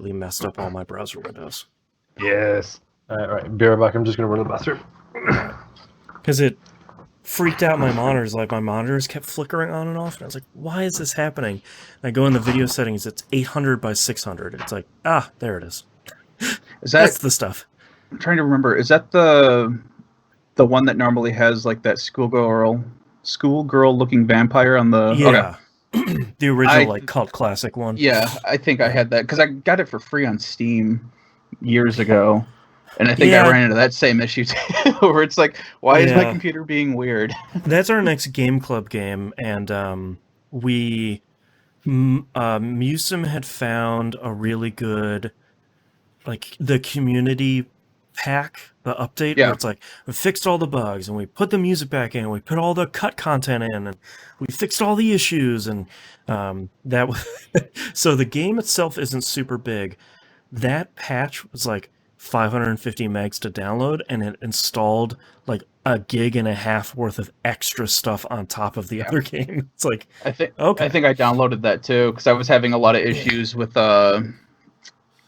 completely messed up all my browser windows. Yes. All right, be right back. I'm just going to run to the bathroom. Because it freaked out my monitors. Like, my monitors kept flickering on and off. And I was like, why is this happening? And I go in the video settings. It's 800 by 600. It's like, there it is. That's the stuff. I'm trying to remember. Is that the one that normally has like that schoolgirl looking vampire on the... Yeah. Okay. The original cult classic one. Yeah, I think I had that because I got it for free on Steam years ago. And I think I ran into that same issue too, where it's like, why is my computer being weird? That's our next Game Club game, and Musim had found a really good, like, the community pack, the update, where it's like, we fixed all the bugs, and we put the music back in, and we put all the cut content in, and we fixed all the issues, and that was... So the game itself isn't super big. That patch was like 550 megs to download, and it installed like 1.5 gigs worth of extra stuff on top of the other game. It's like, I think I downloaded that too because I was having a lot of issues with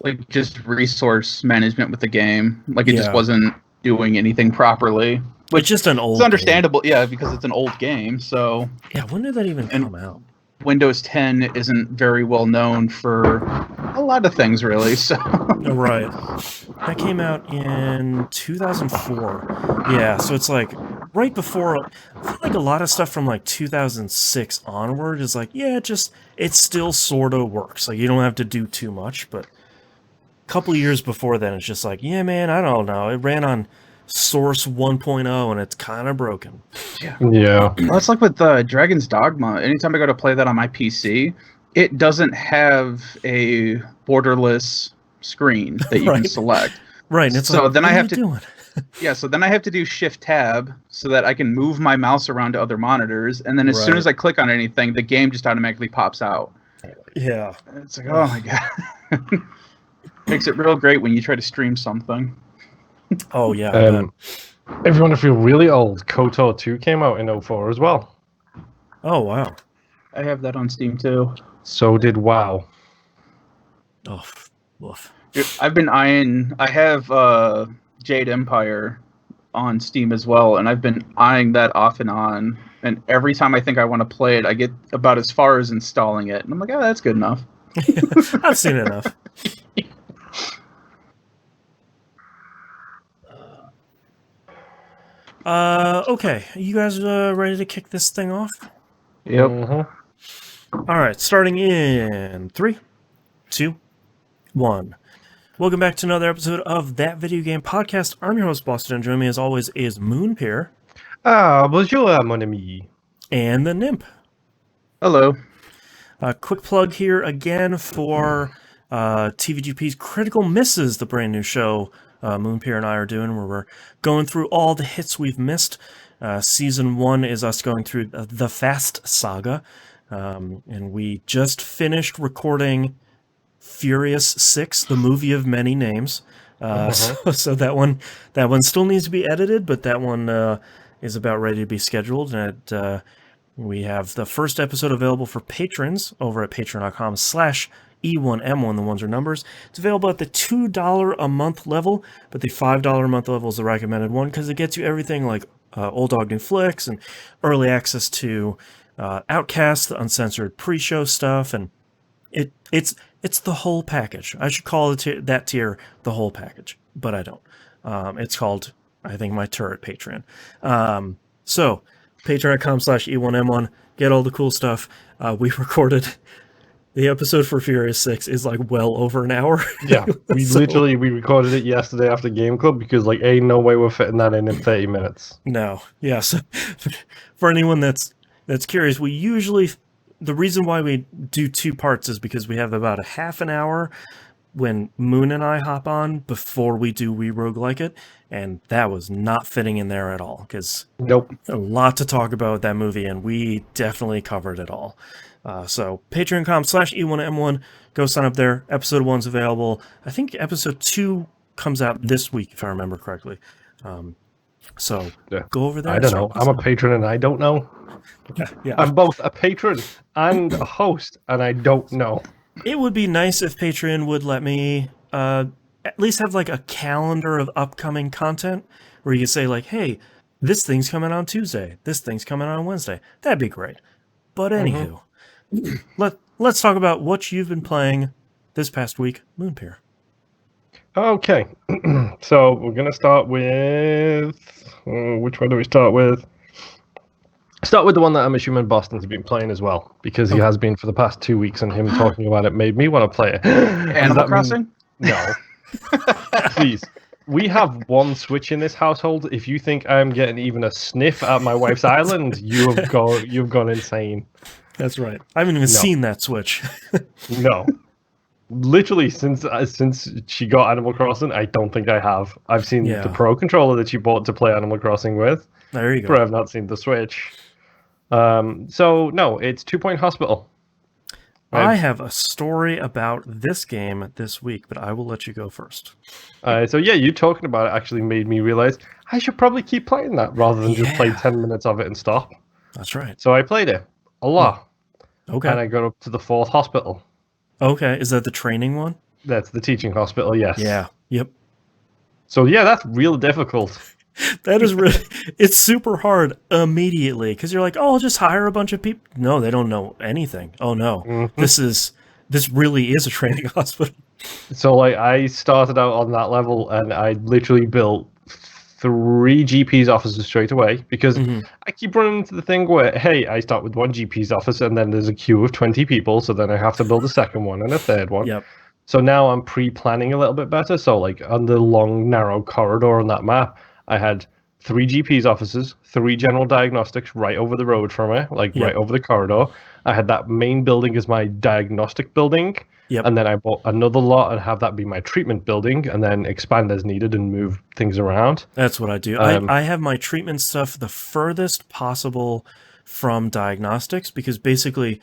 like just resource management with the game. Like it just wasn't doing anything properly. Which it's just an old... It's understandable, because it's an old game. So when did that even come out? Windows 10 isn't very well known for a lot of things, really. So right, that came out in 2004. Yeah, so it's like right before. I feel like a lot of stuff from like 2006 onward is like, it still sort of works. Like you don't have to do too much, but a couple of years before then, it's just like, man, I don't know. It ran on Source 1.0 and it's kind of broken. Well, it's like with Dragon's Dogma. Anytime I go to play that on my PC, it doesn't have a borderless screen that you can select. Right. And it's so like, then I have to doing? So then I have to do Shift Tab so that I can move my mouse around to other monitors, and then as soon as I click on anything, the game just automatically pops out. Yeah. It's like, oh my god. Makes it real great when you try to stream something. Oh, yeah. If you want to feel really old, KOTOR 2 came out in 2004 as well. Oh, wow. I have that on Steam, too. So did WoW. Oh, woof. I've been eyeing... I have Jade Empire on Steam as well, and I've been eyeing that off and on. And every time I think I want to play it, I get about as far as installing it. And I'm like, that's good enough. I've seen enough. Okay, you guys ready to kick this thing off? Yep. All right, starting in 3, 2, 1. Welcome back to another episode of That Video Game Podcast. I'm your host, Boston, and joining me as always is Moonpeer. Bonjour, mon ami. And the Nymph. Hello. Quick plug here again for TVGP's Critical Misses, the brand new show Moonpeer and I are doing, where we're going through all the hits we've missed. Season 1 is us going through the Fast Saga, and we just finished recording Furious 6, the movie of many names. So that one still needs to be edited, but that one is about ready to be scheduled. And we have the first episode available for patrons over at patreon.com/E1M1, the ones are numbers. It's available at the $2 a month level, but the $5 a month level is the recommended one because it gets you everything like Old Dog New Flicks and early access to Outcast, the uncensored pre-show stuff, and it's the whole package. I should call that tier the whole package, but I don't. It's called, I think, my turret Patreon. So patreon.com/E1M1, get all the cool stuff. We recorded the episode for Furious 6 is like well over an hour. Yeah, we recorded it yesterday after Game Club because like ain't no way we're fitting that in 30 minutes. No, yeah. So for anyone that's curious, we usually, the reason why we do 2 parts is because we have about a half an hour when Moon and I hop on before we do We Roguelike It, and that was not fitting in there at all because a lot to talk about with that movie, and we definitely covered it all. So patreon.com/E1M1, go sign up there. Episode 1's available. I think episode 2 comes out this week, if I remember correctly. So go over there. I don't know. I'm a patron and I don't know. Yeah. I'm both a patron and a host, and I don't know. It would be nice if Patreon would let me at least have like a calendar of upcoming content where you could say like, hey, this thing's coming on Tuesday, this thing's coming on Wednesday. That'd be great. But anywho, let's talk about what you've been playing this past week, Moonpier. Okay, so we're going to start with... which one do we start with? Start with the one that I'm assuming Boston's been playing as well, because he has been for the past 2 weeks, and him talking about it made me want to play it. Animal Crossing? No. Please. We have one Switch in this household. If you think I'm getting even a sniff at my wife's island, you've gone insane. That's right. I haven't even seen that Switch. No. Literally, since she got Animal Crossing, I don't think I have. I've seen the Pro controller that she bought to play Animal Crossing with. There you go. But I've not seen the Switch. So, no, it's 2 Point Hospital. I have a story about this game this week, but I will let you go first. So yeah, you talking about it actually made me realize I should probably keep playing that rather than just play 10 minutes of it and stop. That's right. So I played it a lot. Okay. And I got up to the 4th hospital. Okay. Is that the training one? That's the teaching hospital, yes. Yeah. Yep. So yeah, that's real difficult. That is really, it's super hard immediately because you're like, oh, I'll just hire a bunch of people. No, they don't know anything. Oh no, this really is a training hospital. So like I started out on that level and I literally built 3 GP's offices straight away because I keep running into the thing where, hey, I start with 1 GP's office and then there's a queue of 20 people. So then I have to build a second one and a third one. Yep. So now I'm pre-planning a little bit better. So like on the long, narrow corridor on that map, I had 3 GP's offices, 3 general diagnostics right over the road from it, right over the corridor. I had that main building as my diagnostic building, and then I bought another lot and have that be my treatment building, and then expand as needed and move things around. That's what I do. I have my treatment stuff the furthest possible from diagnostics because basically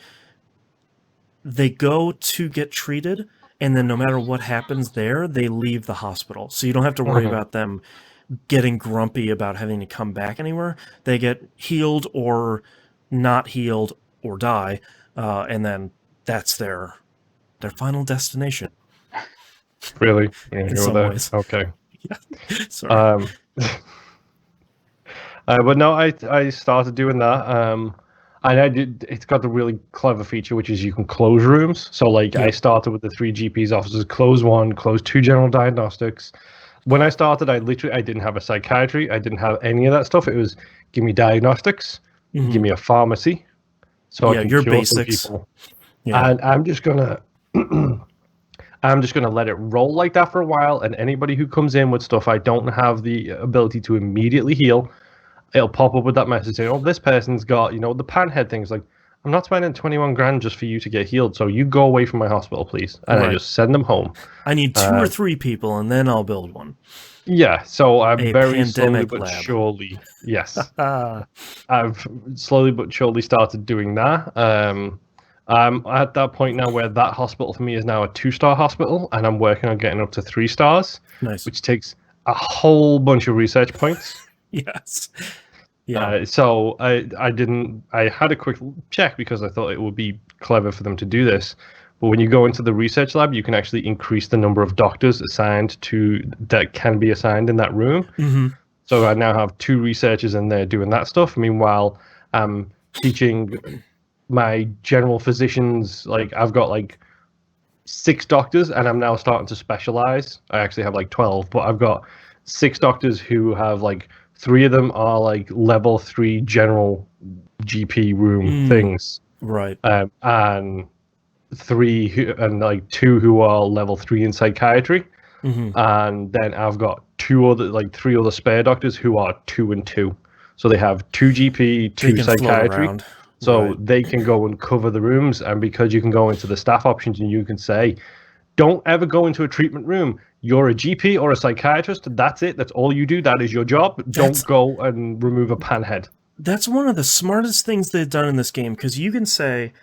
they go to get treated, and then no matter what happens there, they leave the hospital. So you don't have to worry about them getting grumpy about having to come back anywhere. They get healed or not healed or die, and then that's their final destination. Really? In some ways. Okay. Yeah. Sorry. But no, I started doing that. And I did. It's got the really clever feature, which is you can close rooms. So like I started with the 3 GP's offices, close 1, close 2 general diagnostics. When I started, I didn't have a psychiatry. I didn't have any of that stuff. It was give me diagnostics, give me a pharmacy, so I can your cure basics. some people. Yeah. And I'm just gonna let it roll like that for a while. And anybody who comes in with stuff I don't have the ability to immediately heal, it'll pop up with that message saying, "Oh, this person's got the panhead things." Like, I'm not spending 21 grand just for you to get healed, so you go away from my hospital, please. And I just send them home. I need 2 or 3 people, and then I'll build one. Yeah, so I'm very slowly pandemic but lab. surely, yes. I've slowly but surely started doing that. I'm at that point now where that hospital for me is now a 2-star hospital, and I'm working on getting up to 3 stars, Nice. which takes a whole bunch of research points. Yes. Yeah. So I had a quick check because I thought it would be clever for them to do this. But when you go into the research lab, you can actually increase the number of doctors that can be assigned in that room. Mm-hmm. So I now have 2 researchers in there doing that stuff. Meanwhile, I'm teaching my general physicians. Like I've got 6 doctors, and I'm now starting to specialize. I actually have 12, but I've got 6 doctors who have 3 of them are level 3 general GP room things, Right. and 2 who are level 3 in psychiatry, and then I've got 3 other spare doctors who are 2 and 2. So they have 2 GP, 2 psychiatry. So they can go and cover the rooms, and because you can go into the staff options and you can say, don't ever go into a treatment room. You're a GP or a psychiatrist. That's it. That's all you do. That is your job. Don't go and remove a panhead. That's one of the smartest things they've done in this game, because you can say,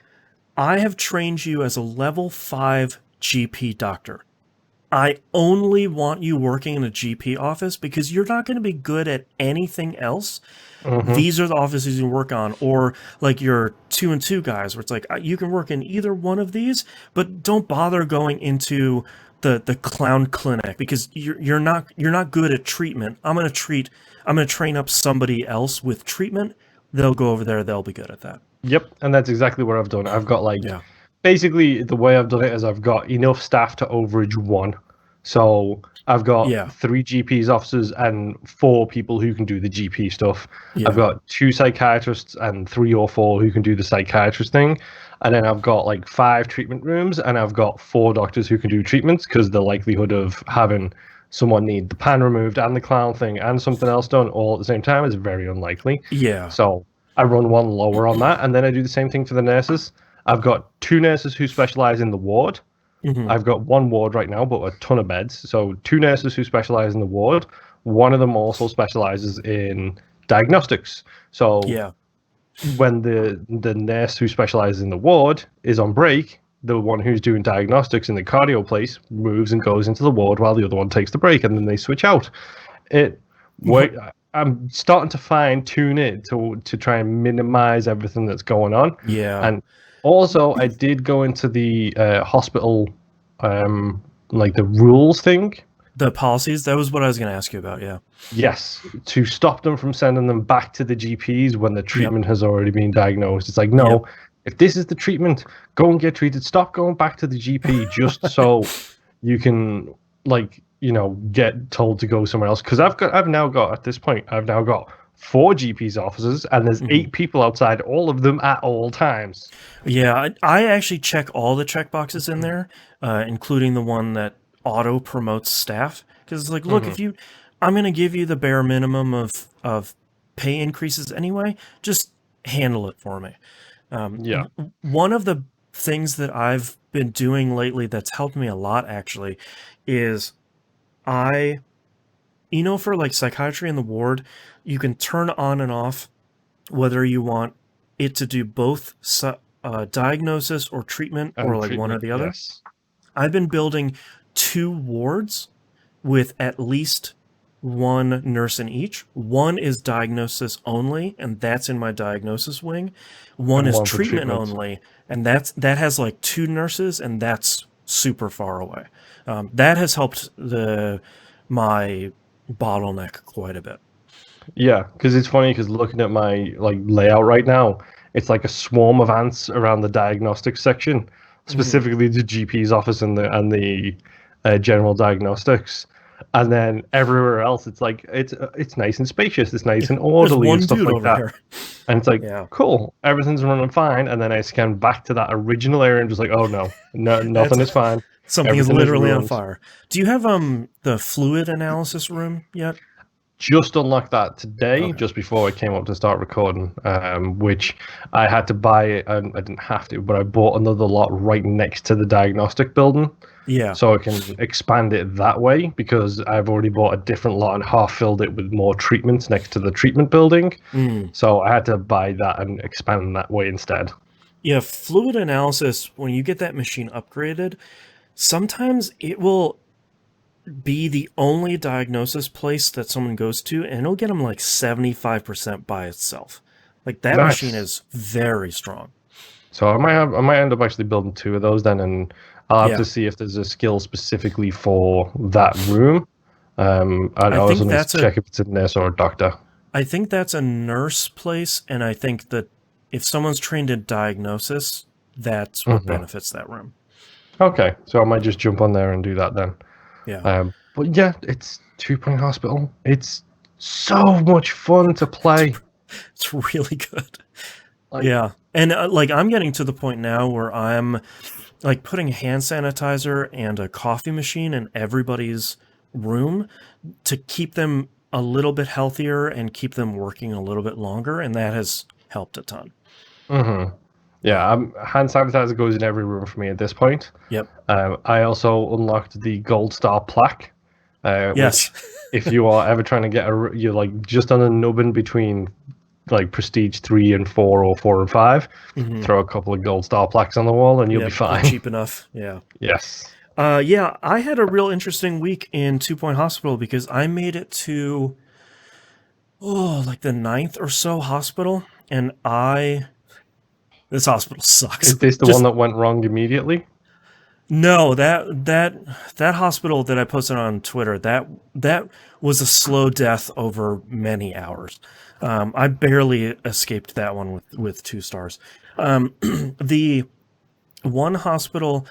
I have trained you as a level 5 GP doctor. I only want you working in a GP office because you're not going to be good at anything else. These are the offices you work on, or like your 2-2 guys, where it's like you can work in either one of these, but don't bother going into the clown clinic because you're not good at treatment. I'm gonna train up somebody else with treatment. They'll go over there. They'll be good at that. Yep, and that's exactly what I've done. I've got basically the way I've done it is I've got enough staff to overage one. So I've got 3 GPs officers and 4 people who can do the GP stuff. Yeah. I've got 2 psychiatrists and 3 or 4 who can do the psychiatrist thing. And then I've got like 5 treatment rooms and I've got 4 doctors who can do treatments because the likelihood of having someone need the pan removed and the clown thing and something else done all at the same time is very unlikely. Yeah. So I run one lower on that, and then I do the same thing for the nurses. I've got 2 nurses who specialize in the ward. I've got 1 ward right now, but a ton of beds. So 2 nurses who specialize in the ward. One of them also specializes in diagnostics. So when the nurse who specializes in the ward is on break, the one who's doing diagnostics in the cardio place moves and goes into the ward while the other one takes the break, and then they switch out. I'm starting to fine tune it to try and minimize everything that's going on. Yeah. And also, I did go into the hospital, like the rules thing. The policies? That was what I was going to ask you about, yeah. Yes, to stop them from sending them back to the GPs when the treatment has already been diagnosed. It's like, no, if this is the treatment, go and get treated. Stop going back to the GP just so you can, like, you know, get told to go somewhere else. Because I've now got 4 GPs offices, and there's 8 people outside all of them at all times. Yeah, I actually check all the checkboxes in there, including the one that auto promotes staff. Because it's like, look, I'm going to give you the bare minimum of pay increases anyway, just handle it for me. One of the things that I've been doing lately that's helped me a lot, actually, is for like psychiatry in the ward, you can turn on and off whether you want it to do both diagnosis or treatment, or like one or the other. Yes. I've been building 2 wards with at least 1 nurse in each. One is diagnosis only, and that's in my diagnosis wing. One is treatment only, and that has like 2 nurses, and that's super far away. That has helped my bottleneck quite a bit. Yeah, because it's funny, because looking at my like layout right now, it's like a swarm of ants around the diagnostics section, specifically the GP's office and the general diagnostics, and then everywhere else it's like it's nice and spacious, it's nice and orderly and stuff like that. Here. And it's like cool, everything's running fine, and then I scan back to that original area and just like, oh no, nothing is fine. Something is literally on fire. Do you have the fluid analysis room yet? Just unlocked that today, just before I came up to start recording, which I had to buy. I didn't have to, but I bought another lot right next to the diagnostic building. Yeah. So I can expand it that way, because I've already bought a different lot and half filled it with more treatments next to the treatment building. So I had to buy that and expand that way instead. Yeah, fluid analysis, when you get that machine upgraded, sometimes it will be the only diagnosis place that someone goes to, and it'll get them like 75% by itself. Like that machine is very strong. So I might end up actually building 2 of those then, and I'll have to see if there's a skill specifically for that room. And I also need to check if it's a nurse or a doctor. I think that's a nurse place, and I think that if someone's trained in diagnosis, that's what benefits that room. Okay, so I might just jump on there and do that then. Yeah. But yeah, it's 2 Point Hospital. It's so much fun to play. It's really good. Yeah. And like I'm getting to the point now where I'm like putting hand sanitizer and a coffee machine in everybody's room to keep them a little bit healthier and keep them working a little bit longer, and that has helped a ton. Yeah, hand sanitizer goes in every room for me at this point. Yep. I also unlocked the Gold Star plaque. Yes. Which, if you are ever trying to get you're like just on a nubbin between like Prestige 3 and 4 or 4 and 5, throw a couple of Gold Star plaques on the wall and you'll be fine. Cheap enough. Yeah. Yes. Yeah, I had a real interesting week in 2 Point Hospital because I made it to, like the ninth or so hospital, and this hospital sucks. Is this the one that went wrong immediately? No, that hospital that I posted on Twitter, that was a slow death over many hours. I barely escaped that one with 2 stars. The one hospital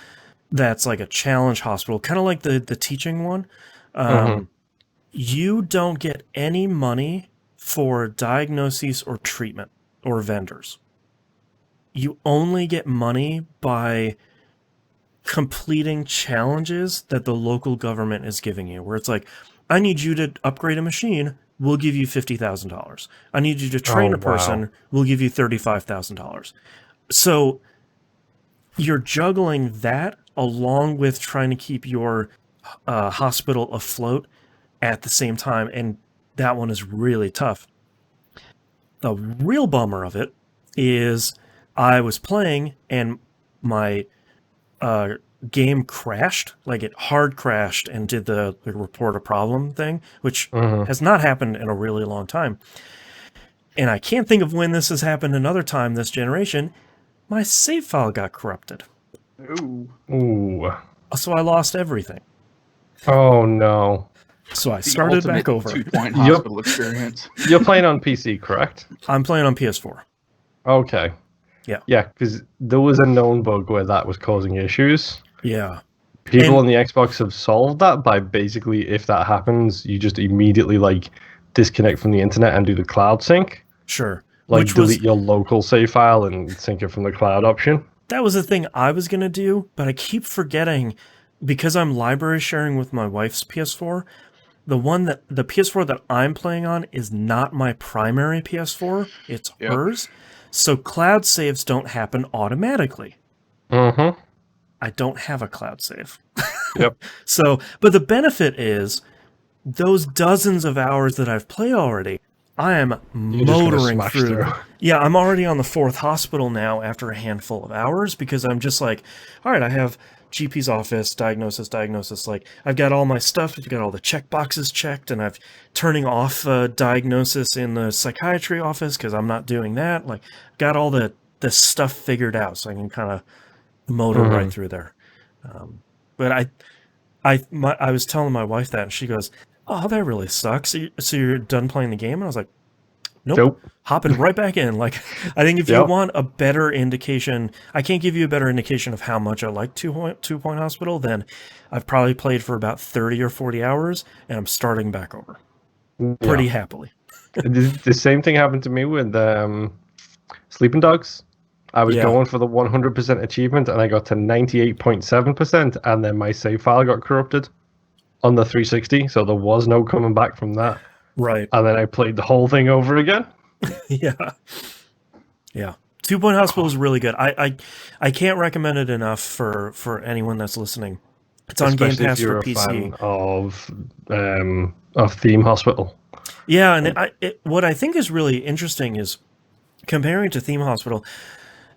that's like a challenge hospital, kind of like the teaching one, you don't get any money for diagnoses or treatment or vendors. You only get money by completing challenges that the local government is giving you, where it's like, I need you to upgrade a machine, we'll give you $50,000. I need you to train a person, we'll give you $35,000. So you're juggling that along with trying to keep your hospital afloat at the same time, and that one is really tough. The real bummer of it is I was playing and my game crashed, like it hard crashed and did the report a problem thing, which has not happened in a really long time. And I can't think of when this has happened another time this generation. My save file got corrupted. Ooh. So I lost everything. Oh no. So I started back over. 2 Point Hospital experience. You're playing on PC, correct? I'm playing on PS4. Okay. Yeah. Yeah, because there was a known bug where that was causing issues. Yeah. People on the Xbox have solved that by basically, if that happens, you just immediately like disconnect from the internet and do the cloud sync. Sure. Like delete your local save file and sync it from the cloud option. That was the thing I was going to do, but I keep forgetting because I'm library sharing with my wife's PS4. The PS4 that I'm playing on is not my primary PS4. It's hers. So cloud saves don't happen automatically. I don't have a cloud save. Yep. So, but the benefit is those dozens of hours that I've played already, I am motoring through. Yeah, I'm already on the 4th hospital now after a handful of hours because I'm just like, all right, I have GP's office, diagnosis. Like, I've got all my stuff. I've got all the check boxes checked, and I've turning off diagnosis in the psychiatry office because I'm not doing that. Like, got all the stuff figured out, so I can kind of motor right through there. But I was telling my wife that, and she goes, "Oh, that really sucks. So you're done playing the game?" And I was like, Nope. Hopping right back in. Like, I think if you want a better indication, I can't give you a better indication of how much I like 2 Point Hospital, then I've probably played for about 30 or 40 hours, and I'm starting back over pretty happily. The same thing happened to me with Sleeping Dogs. I was going for the 100% achievement, and I got to 98.7%, and then my save file got corrupted on the 360, so there was no coming back from that. Right. And then I played the whole thing over again. Yeah. 2 Point Hospital is really good. I can't recommend it enough for anyone that's listening. It's on Game Pass for PC. Of Theme Hospital. Yeah, and what I think is really interesting is comparing to Theme Hospital.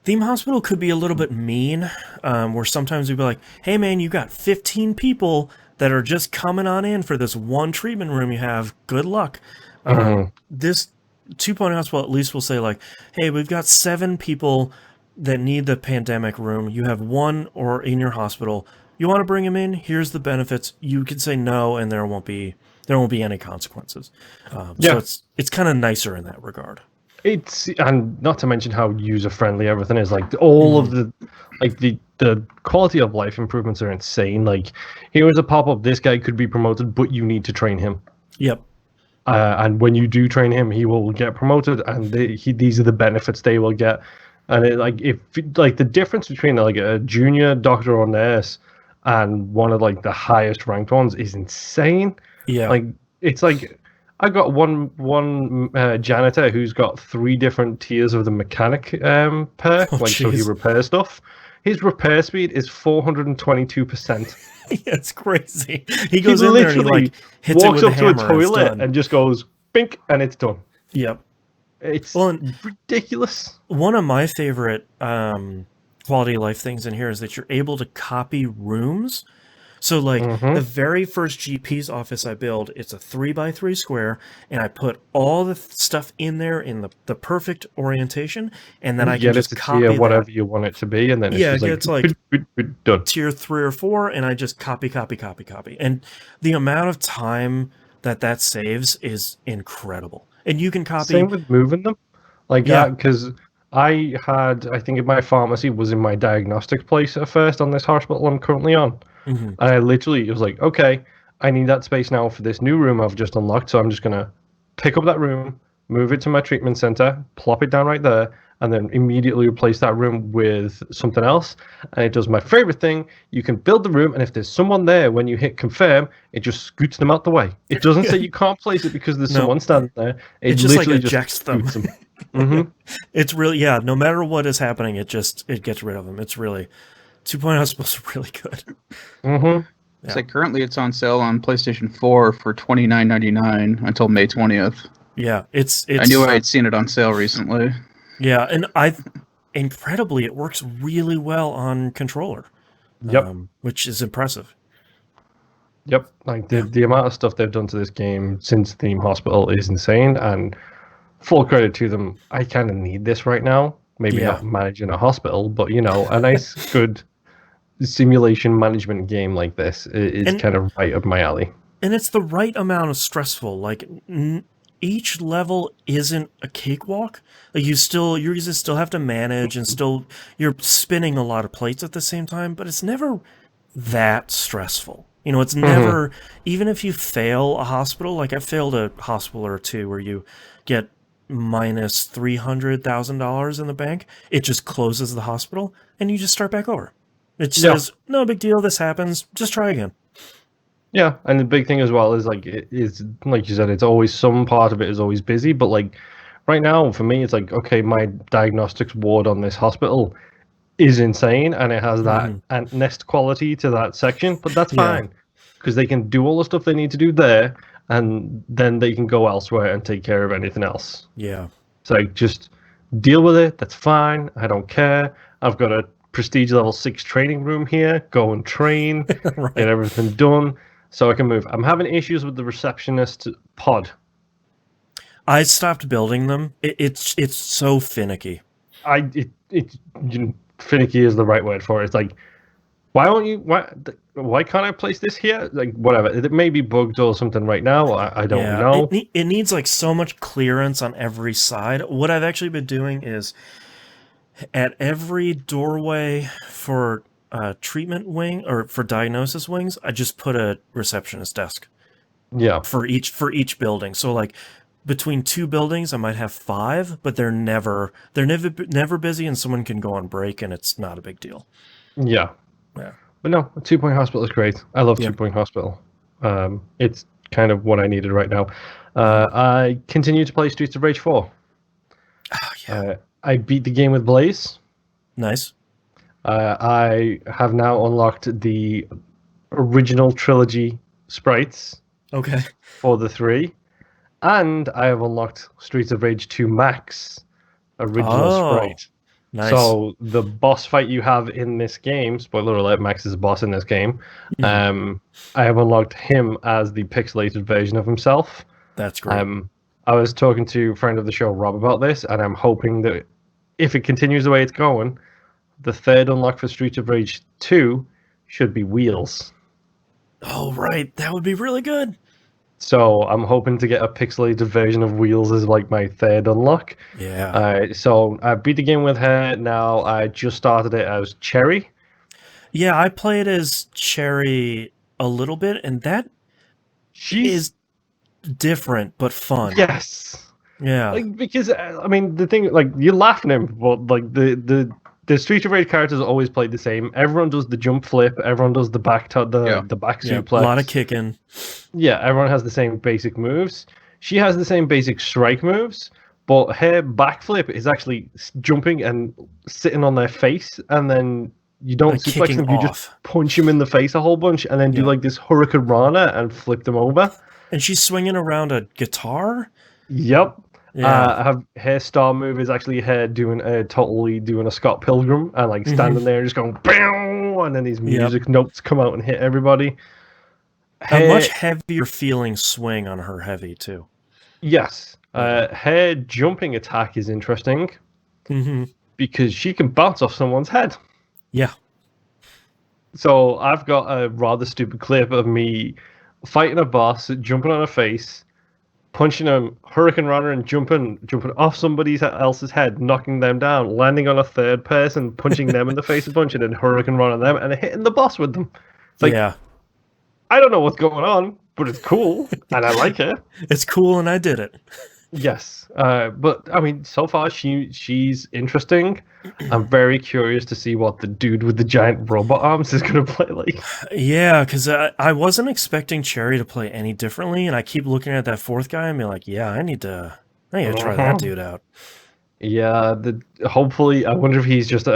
Theme Hospital could be a little bit mean, where sometimes we'd be like, "Hey man, you got 15 people that are just coming on in for this one treatment room you have. Good luck." This 2 Point Hospital at least will say like, "Hey, we've got 7 people that need the pandemic room. You have 1 or in your hospital. You want to bring them in? Here's the benefits. You can say no, and there won't be any consequences." So it's kind of nicer in that regard. And not to mention how user friendly everything is. Like all of the quality of life improvements are insane. Like, here is a pop up. This guy could be promoted, but you need to train him. Yep. And when you do train him, he will get promoted, and these are the benefits they will get. And the difference between like a junior doctor or nurse and one of like the highest ranked ones is insane. Yeah. Like, it's like, I got one janitor who's got 3 different tiers of the mechanic perk, so he repairs stuff. His repair speed is 422%. It's crazy. He goes in there and he like hits walks it with up a hammer to a toilet and just goes bink, and it's done. Yep. It's ridiculous. One of my favorite quality of life things in here is that you're able to copy rooms So like the very first GP's office I build, it's a 3x3 square, and I put all the stuff in there in the perfect orientation, and then I can just copy that. Whatever you want it to be, and then it's just it's like done. tier 3 or 4, and I just copy. And the amount of time that saves is incredible. And you can copy. Same with moving them. Like, because I think my pharmacy was in my diagnostic place at first on this hospital I'm currently on. And I literally was like, okay, I need that space now for this new room I've just unlocked, so I'm just going to pick up that room, move it to my treatment center, plop it down right there, and then immediately replace that room with something else. And it does my favorite thing. You can build the room, and if there's someone there, when you hit confirm, it just scoots them out the way. It doesn't say you can't place it because there's someone standing there. It just literally like ejects them. It's really, no matter what is happening, it gets rid of them. It's really, 2.0 Hospital's really good. It's like currently it's on sale on PlayStation 4 for $29.99 until May 20th. Yeah, it's. I knew I had seen it on sale recently. Yeah, and incredibly, it works really well on controller. Yep. Which is impressive. Yep, like the amount of stuff they've done to this game since Theme Hospital is insane, and full credit to them. I kind of need this right now. Maybe not managing a hospital, but a nice, good simulation management game like this is kind of right up my alley. And it's the right amount of stressful. Like each level isn't a cakewalk. Like you still have to manage, and you're spinning a lot of plates at the same time, but it's never that stressful. It's never, even if you fail a hospital, like I failed a hospital or two where you get minus $300,000 in the bank, it just closes the hospital and you just start back over. It says, no big deal, this happens, just try again. Yeah, and the big thing as well is like like you said, it's always some part of it is always busy, but like right now for me it's like, okay, my diagnostics ward on this hospital is insane and it has that ant nest quality to that section, but that's fine because they can do all the stuff they need to do there, and then they can go elsewhere and take care of anything else. Yeah. So just deal with it. That's fine. I don't care. I've got a prestige level 6 training room here. Go and train. Get everything done so I can move. I'm having issues with the receptionist pod. I stopped building them. It's so finicky. Finicky is the right word for it. It's like, why can't I place this here? Like, whatever. It may be bugged or something right now. I don't know. It needs like so much clearance on every side. What I've actually been doing is at every doorway for treatment wing or for diagnosis wings, I just put a receptionist desk. Yeah. For each building. So like between 2 buildings, I might have 5, but they're never busy, and someone can go on break, and it's not a big deal. Yeah. Yeah. But no, 2-Point Hospital is great. I love 2-Point Hospital. It's kind of what I needed right now. I continue to play Streets of Rage 4. Oh, yeah. I beat the game with Blaze. Nice. I have now unlocked the original trilogy sprites. Okay. For the 3. And I have unlocked Streets of Rage 2 Max original sprite. Nice. So the boss fight you have in this game, spoiler alert, Max is a boss in this game. I have unlocked him as the pixelated version of himself. That's great. I was talking to a friend of the show, Rob, about this, and I'm hoping that if it continues the way it's going, the 3rd unlock for Streets of Rage 2 should be Wheels. Oh, right. That would be really good. So I'm hoping to get a pixelated version of Wheels as like my 3rd unlock. Yeah. So I beat the game with her. Now I just started it as Cherry. Yeah, I played as Cherry a little bit, and that is different but fun. Yes. Yeah. Like, because I mean the thing, like, you're laughing at him, but like the Street of Rage characters always play the same. Everyone does the jump flip. Everyone does the back suplex. A lot of kicking. Yeah, everyone has the same basic moves. She has the same basic strike moves, but her backflip is actually jumping and sitting on their face, and then you don't suplex them. You just punch them in the face a whole bunch, and then do like this Hurricane Rana and flip them over. And she's swinging around a guitar. Yep. Yeah. Her star move is actually her totally doing a Scott Pilgrim and like standing there just going bam, and then these music notes come out and hit everybody. A much heavier feeling swing on her heavy, too. Yes. Her jumping attack is interesting because she can bounce off someone's head. Yeah. So I've got a rather stupid clip of me fighting a boss, jumping on her face, punching him, hurricane runner, and jumping off somebody else's head, knocking them down, landing on a third person, punching them in the face a bunch, and then hurricane running them, and hitting the boss with them. It's like, I don't know what's going on, but it's cool, and I like it. It's cool, and I did it. Yes, but I mean, so far she's interesting. I'm very curious to see what the dude with the giant robot arms is going to play like. Yeah, because I wasn't expecting Cherry to play any differently, and I keep looking at that fourth guy and be like, yeah, I need to try that dude out. Yeah, hopefully, I wonder if he's just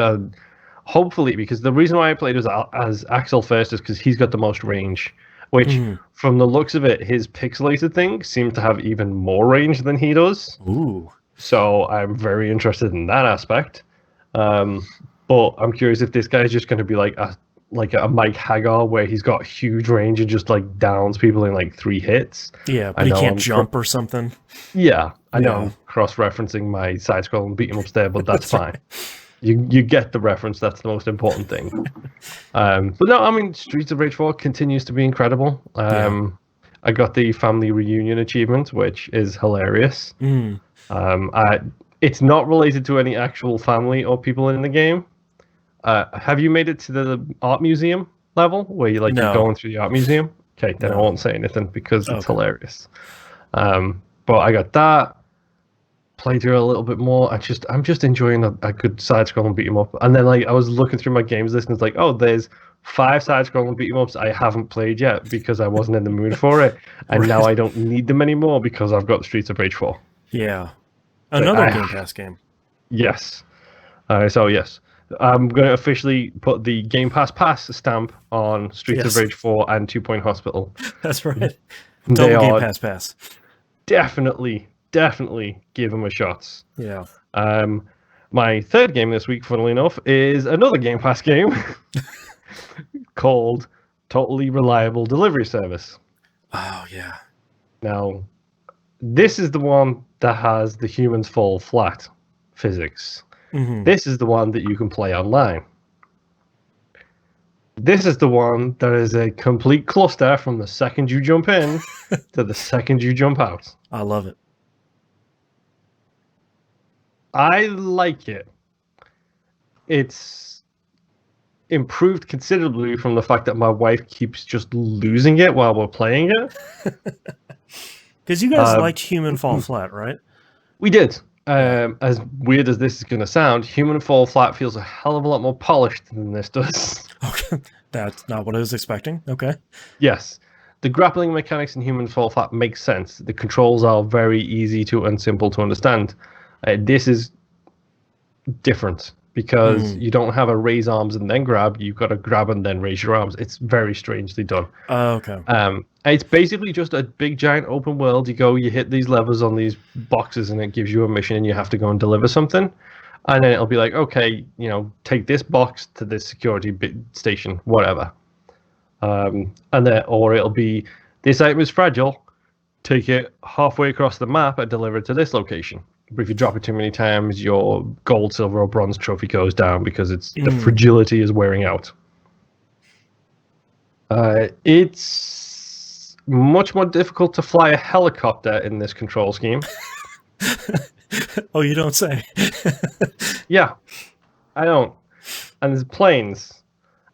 hopefully, because the reason why I played as Axel first is because he's got the most range. Which, from the looks of it, his pixelated thing seems to have even more range than he does. Ooh. So I'm very interested in that aspect. But I'm curious if this guy is just going to be like a Mike Hagar, where he's got huge range and just like downs people in like 3 hits. Yeah, but he can't jump or something. Yeah, I know I'm cross-referencing my side-scroll and beat him upstairs, but that's fine. You get the reference. That's the most important thing. But no, I mean, Streets of Rage 4 continues to be incredible. I got the family reunion achievement, which is hilarious. It's not related to any actual family or people in the game. Have you made it to the art museum level where you're going through the art museum? Okay, then I won't say anything because it's hilarious. But I got that. Played through a little bit more. I'm just enjoying a good side scroll and beat 'em up. And then I was looking through my games list and it's like, oh, there's 5 side scroll and beat 'em ups I haven't played yet because I wasn't in the mood for it, and now I don't need them anymore because I've got Streets of Rage 4. Yeah, another Game Pass game. Yes. So yes, I'm going to officially put the Game Pass stamp on Streets of Rage 4 and 2 Point Hospital. That's right. Double Game Pass. Definitely give them a shot. Yeah. My third game this week, funnily enough, is another Game Pass game called Totally Reliable Delivery Service. Oh, yeah. Now, this is the one that has the humans fall flat physics. This is the one that you can play online. This is the one that is a complete cluster from the second you jump in to the second you jump out. I love it. I like it. It's improved considerably from the fact that my wife keeps just losing it while we're playing it. Because you guys liked Human Fall Flat, right? We did. As weird as this is going to sound, Human Fall Flat feels a hell of a lot more polished than this does. Okay, that's not what I was expecting. Okay. Yes. The grappling mechanics in Human Fall Flat make sense. The controls are very easy to and simple to understand. This is different because you don't have a raise arms and then grab. You've got to grab and then raise your arms. It's very strangely done. Okay. It's basically just a big giant open world. You hit these levers on these boxes and it gives you a mission and you have to go and deliver something. And then it'll be like, okay, take this box to this security station, whatever. Or it'll be, this item is fragile. Take it halfway across the map and deliver it to this location. But if you drop it too many times, your gold, silver, or bronze trophy goes down because the fragility is wearing out. It's much more difficult to fly a helicopter in this control scheme. Oh, you don't say. Yeah, I don't. And there's planes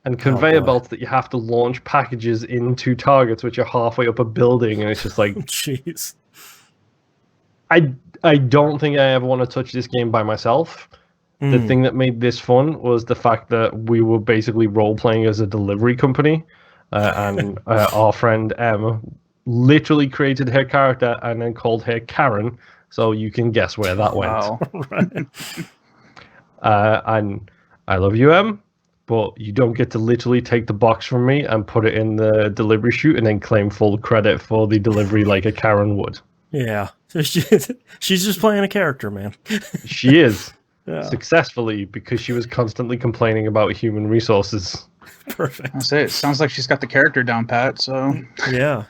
and conveyor belts that you have to launch packages into targets which are halfway up a building, and it's just like, jeez. I don't think I ever want to touch this game by myself. The thing that made this fun was the fact that we were basically role-playing as a delivery company, and our friend Em literally created her character and then called her Karen, so you can guess where that went. Wow. Right. And I love you, Em, but you don't get to literally take the box from me and put it in the delivery chute and then claim full credit for the delivery like a Karen would. Yeah. She's just playing a character, man. She is. Yeah. Successfully, because she was constantly complaining about human resources. Perfect. I say it sounds like she's got the character down pat. So Yeah.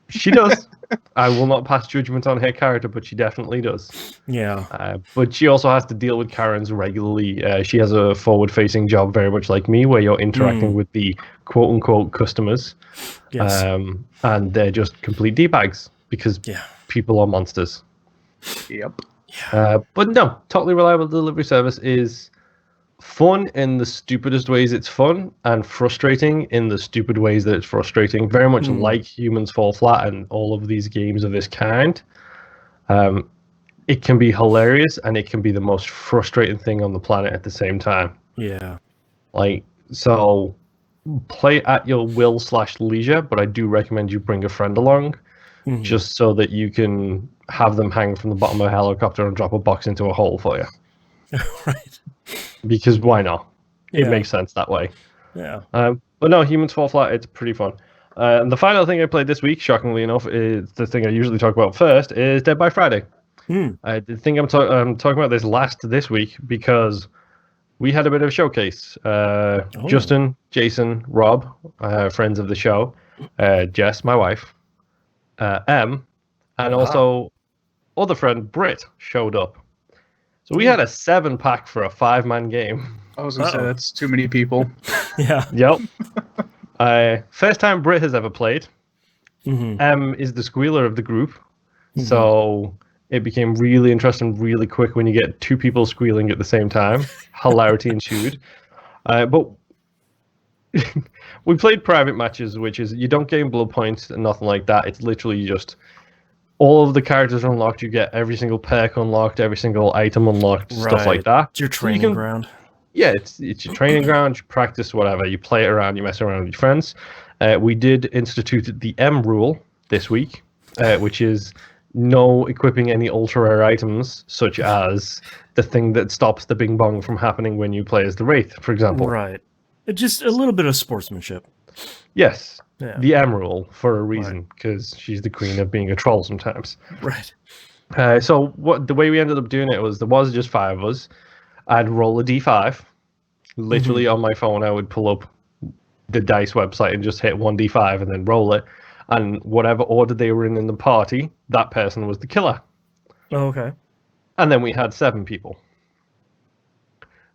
She does. I will not pass judgment on her character, but she definitely does. Yeah. But she also has to deal with Karens regularly. She has a forward-facing job, very much like me, where you're interacting with the quote-unquote customers. Yes. And they're just complete D-bags because people are monsters. Yep. But no, totally reliable delivery service is fun in the stupidest ways it's fun, and frustrating in the stupid ways that it's frustrating. Very much like Humans Fall Flat and all of these games of this kind. It can be hilarious, and it can be the most frustrating thing on the planet at the same time. Yeah. So play at your will/leisure, but I do recommend you bring a friend along, just so that you can have them hang from the bottom of a helicopter and drop a box into a hole for you. Right. Because why not? It makes sense that way. Yeah. But no, Humans Fall Flat, it's pretty fun. And the final thing I played this week, shockingly enough, is the thing I usually talk about first, is Dead by Friday. The thing I'm talking about this week because we had a bit of a showcase. Justin, Jason, Rob, friends of the show, Jess, my wife, and also other friend Britt showed up. So we had a 7-pack for a 5-man game. I was going to say, that's too many people. Yeah. Yep. First time Britt has ever played. Is the squealer of the group. So it became really interesting really quick when you get 2 people squealing at the same time. Hilarity ensued. But we played private matches, which is you don't gain blood points and nothing like that. It's literally just all of the characters are unlocked. You get every single perk unlocked, every single item unlocked, stuff like that. It's your training ground. Yeah, it's your training ground. You practice whatever. You play it around. You mess around with your friends. We did institute the M rule this week, which is no equipping any ultra rare items, such as the thing that stops the Bing Bong from happening when you play as the Wraith, for example. Right. Just a little bit of sportsmanship. Yes. Yeah. The M rule for a reason, because she's the queen of being a troll sometimes. Right. So the way we ended up doing it was there was just 5 of us. I'd roll a d5. Literally on my phone, I would pull up the dice website and just hit 1d5 and then roll it. And whatever order they were in the party, that person was the killer. Oh, okay. And then we had 7 people.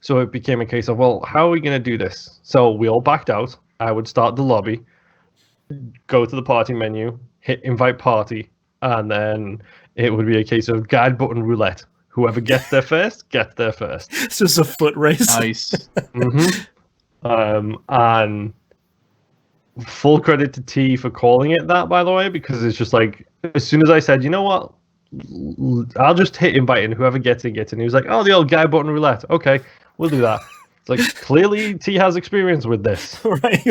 So it became a case of, well, how are we going to do this? So we all backed out. I would start the lobby, go to the party menu, hit invite party, and then it would be a case of guide button roulette. Whoever gets there first, gets there first. It's just a foot race. Nice. And full credit to T for calling it that, by the way, because it's just like, as soon as I said, you know what, I'll just hit invite and whoever gets in, gets in. He was like, oh, the old guide button roulette. Okay, we'll do that. It's like, clearly T has experience with this. Right.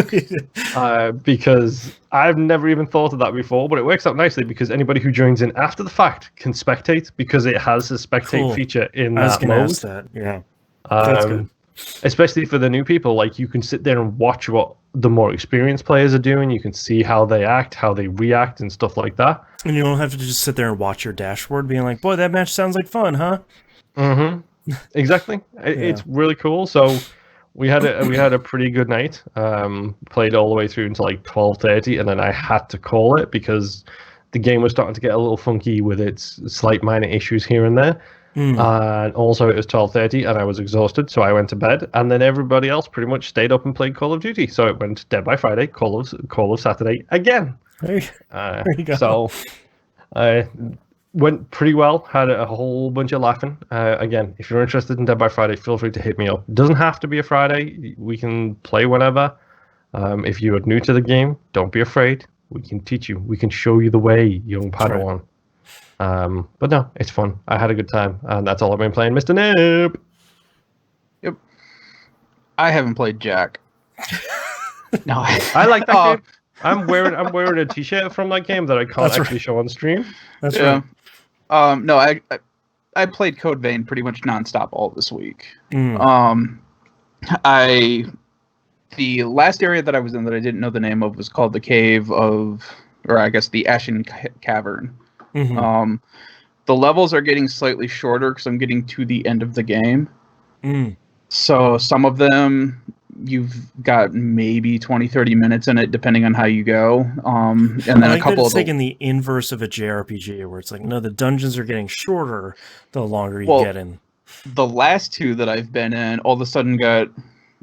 Because I've never even thought of that before, but it works out nicely because anybody who joins in after the fact can spectate because it has a spectate feature in that mode. Ask that. Yeah. That's good. Especially for the new people, like you can sit there and watch what the more experienced players are doing. You can see how they act, how they react, and stuff like that. And you don't have to just sit there and watch your dashboard being like, boy, that match sounds like fun, huh? Exactly. It's really cool. So we had a pretty good night. Played all the way through until like 12:30, and then I had to call it because the game was starting to get a little funky with its slight minor issues here and there. And also it was 12:30, and I was exhausted, so I went to bed. And then everybody else pretty much stayed up and played Call of Duty. So it went Dead by Friday, Call of Saturday again. There you go. So went pretty well. Had a whole bunch of laughing. Again, if you're interested in Dead by Friday, feel free to hit me up. It doesn't have to be a Friday. We can play whenever. If you are new to the game, don't be afraid. We can teach you. We can show you the way, young Padawan. Right. But no, it's fun. I had a good time, and that's all I've been playing, Mr. Noob. Yep. I haven't played Jack. No, I like that game. I'm wearing a T-shirt from that game that I can't actually show on stream. That's right. No, I played Code Vein pretty much nonstop all this week. The last area that I was in that I didn't know the name of was called the Cave of, or I guess the Ashen Cavern. The levels are getting slightly shorter because I'm getting to the end of the game. So some of them you've got maybe 20-30 minutes in it, depending on how you go. And then I a think couple it's of taking the inverse of a JRPG, where it's like, no, the dungeons are getting shorter the longer you get in. The last two that I've been in, all of a sudden got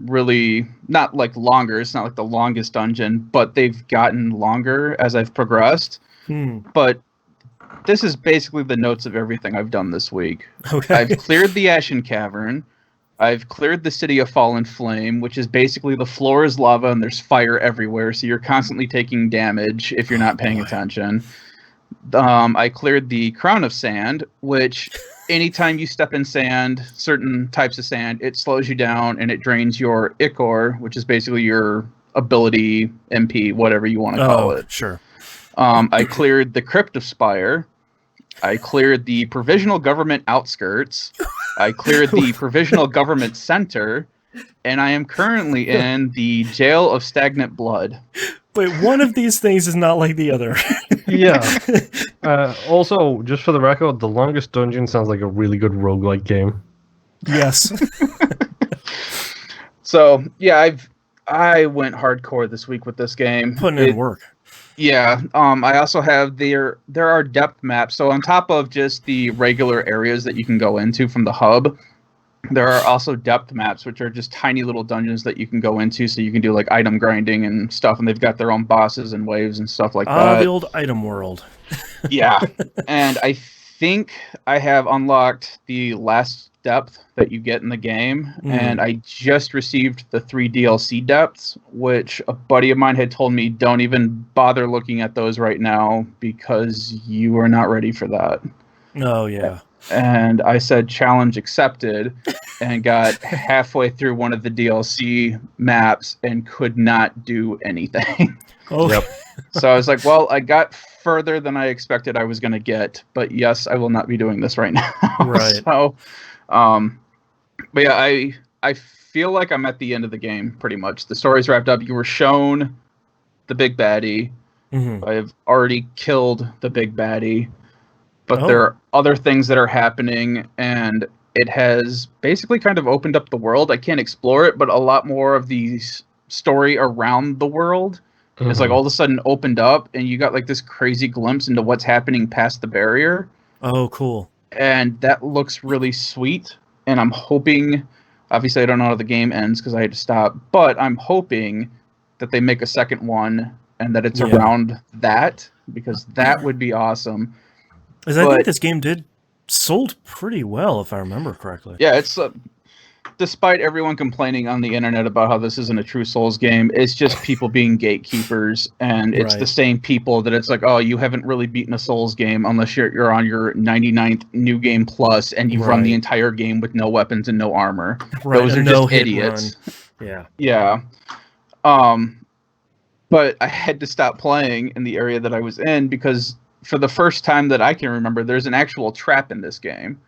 really not like longer. It's not like the longest dungeon, but they've gotten longer as I've progressed. But this is basically the notes of everything I've done this week. Okay. I've cleared the Ashen Cavern. I've cleared the City of Fallen Flame, which is basically the floor is lava and there's fire everywhere, so you're constantly taking damage if you're not paying attention. I cleared the Crown of Sand, which anytime you step in sand, certain types of sand, it slows you down and it drains your Ichor, which is basically your ability, MP, whatever you want to call it. Sure. I cleared the Crypt of Spire. I cleared the Provisional Government Outskirts. I cleared the Provisional Government Center. And I am currently in the Jail of Stagnant Blood. But one of these things is not like the other. Yeah. Also, just for the record, the longest dungeon sounds like a really good roguelike game. Yes. So, yeah, I went hardcore this week with this game. Putting in work. Yeah. I also have there are depth maps. So on top of just the regular areas that you can go into from the hub, there are also depth maps, which are just tiny little dungeons that you can go into, so you can do like item grinding and stuff, and they've got their own bosses and waves and stuff like that. The old item world. Yeah. And I think I have unlocked the last depth that you get in the game, and I just received the 3 DLC depths, which a buddy of mine had told me don't even bother looking at those right now because you are not ready for that. Oh, yeah. And I said challenge accepted, and got halfway through one of the DLC maps and could not do anything. Oh, yep. So I was like, well, I got further than I expected I was going to get, but yes, I will not be doing this right now. Right. So, but yeah, I feel like I'm at the end of the game pretty much. The story's wrapped up. You were shown the big baddie. I've already killed the big baddie. But there are other things that are happening, and it has basically kind of opened up the world. I can't explore it, but a lot more of the story around the world is like all of a sudden opened up, and you got like this crazy glimpse into what's happening past the barrier. Oh, cool. And that looks really sweet. And I'm hoping, obviously I don't know how the game ends because I had to stop, but I'm hoping that they make a second one and that it's around that, because that would be awesome. I think this game sold pretty well, if I remember correctly. Yeah, it's despite everyone complaining on the internet about how this isn't a true Souls game, it's just people being gatekeepers, and it's the same people that it's like, oh, you haven't really beaten a Souls game unless you're on your 99th New Game Plus and you've run the entire game with no weapons and no armor. Right, those are just idiots. Yeah. Yeah. But I had to stop playing in the area that I was in because for the first time that I can remember, there's an actual trap in this game.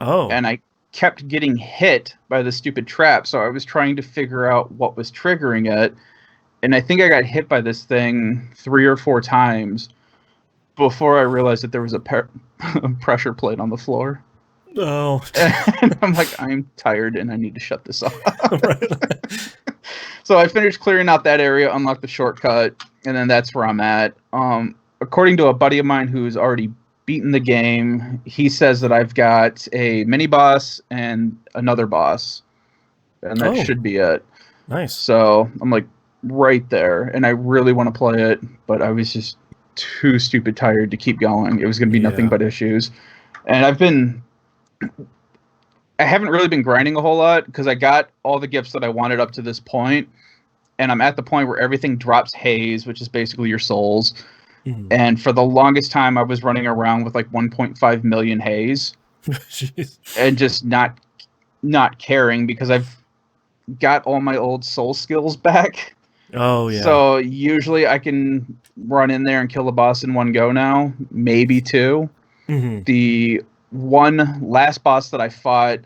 Oh. And I kept getting hit by the stupid trap, so I was trying to figure out what was triggering it. And I think I got hit by this thing 3 or 4 times before I realized that there was a pressure plate on the floor. Oh. And I'm like, I'm tired and I need to shut this off. So I finished clearing out that area, unlocked the shortcut, and then that's where I'm at. According to a buddy of mine who's already beaten the game, he says that I've got a mini boss and another boss, and that should be it. Nice. So I'm like right there, and I really want to play it, but I was just too stupid tired to keep going. It was going to be nothing but issues, and I haven't really been grinding a whole lot because I got all the gifts that I wanted up to this point, and I'm at the point where everything drops haze, which is basically your souls. And for the longest time, I was running around with like 1.5 million haze, and just not caring because I've got all my old soul skills back. Oh yeah. So usually I can run in there and kill the boss in one go now, maybe 2. The one last boss that I fought, I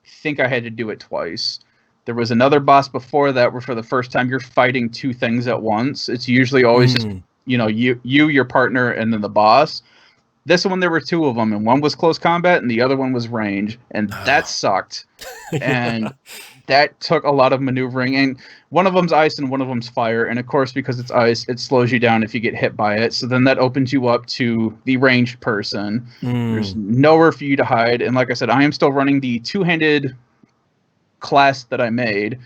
think I had to do it twice. There was another boss before that where for the first time you're fighting 2 things at once. It's usually always just you, your partner, and then the boss. This one, there were two of them, and one was close combat, and the other one was range, and that sucked. And that took a lot of maneuvering. And one of them's ice, and one of them's fire. And of course, because it's ice, it slows you down if you get hit by it. So then that opens you up to the ranged person. There's nowhere for you to hide. And like I said, I am still running the two-handed class that I made.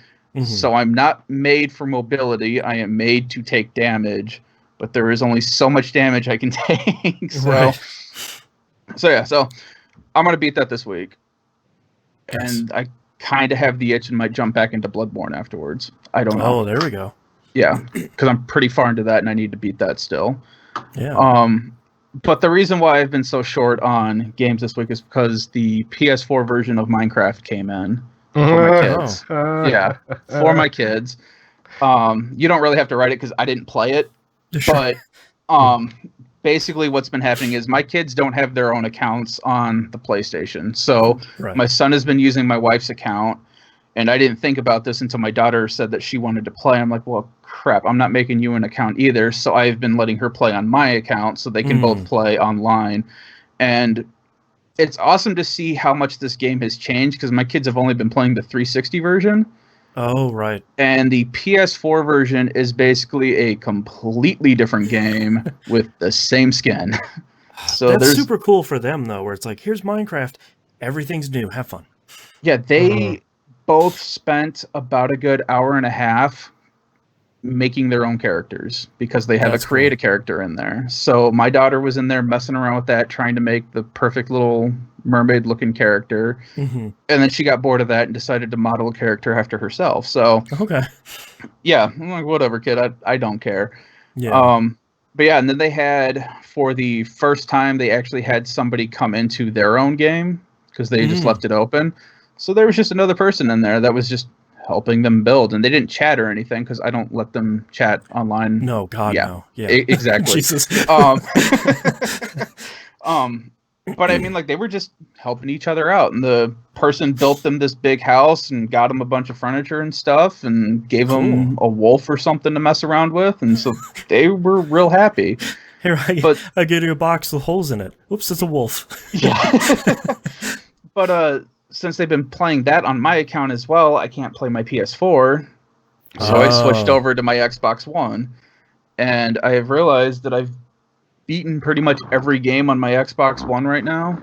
So I'm not made for mobility. I am made to take damage. But there is only so much damage I can take. So I'm going to beat that this week. Yes. And I kind of have the itch and might jump back into Bloodborne afterwards. I don't know. Oh, there we go. Yeah, because I'm pretty far into that and I need to beat that still. Yeah. But the reason why I've been so short on games this week is because the PS4 version of Minecraft came in for my kids. For my kids. You don't really have to write it because I didn't play it. But basically what's been happening is my kids don't have their own accounts on the PlayStation. So my son has been using my wife's account, and I didn't think about this until my daughter said that she wanted to play. I'm like, well, crap, I'm not making you an account either. So I've been letting her play on my account so they can both play online. And it's awesome to see how much this game has changed because my kids have only been playing the 360 version. Oh, right. And the PS4 version is basically a completely different game with the same skin. So that's super cool for them, though, where it's like, here's Minecraft. Everything's new. Have fun. Yeah, they both spent about a good hour and a half making their own characters because they have a create a character in there. So my daughter was in there messing around with that, trying to make the perfect little mermaid-looking character. And then she got bored of that and decided to model a character after herself. So, yeah, I'm like, whatever, kid. I don't care. Yeah. But yeah, and then they had, for the first time, they actually had somebody come into their own game because they just left it open. So there was just another person in there that was just helping them build, and they didn't chat or anything because I don't let them chat online. No, God, no. Yeah, exactly. Jesus. But I mean, like, they were just helping each other out, and the person built them this big house and got them a bunch of furniture and stuff and gave them a wolf or something to mess around with, and so they were real happy. Here, I gave you a box with holes in it. Oops, it's a wolf. But since they've been playing that on my account as well, I can't play my PS4, so I switched over to my Xbox One, and I have realized that I've beaten pretty much every game on my Xbox One right now.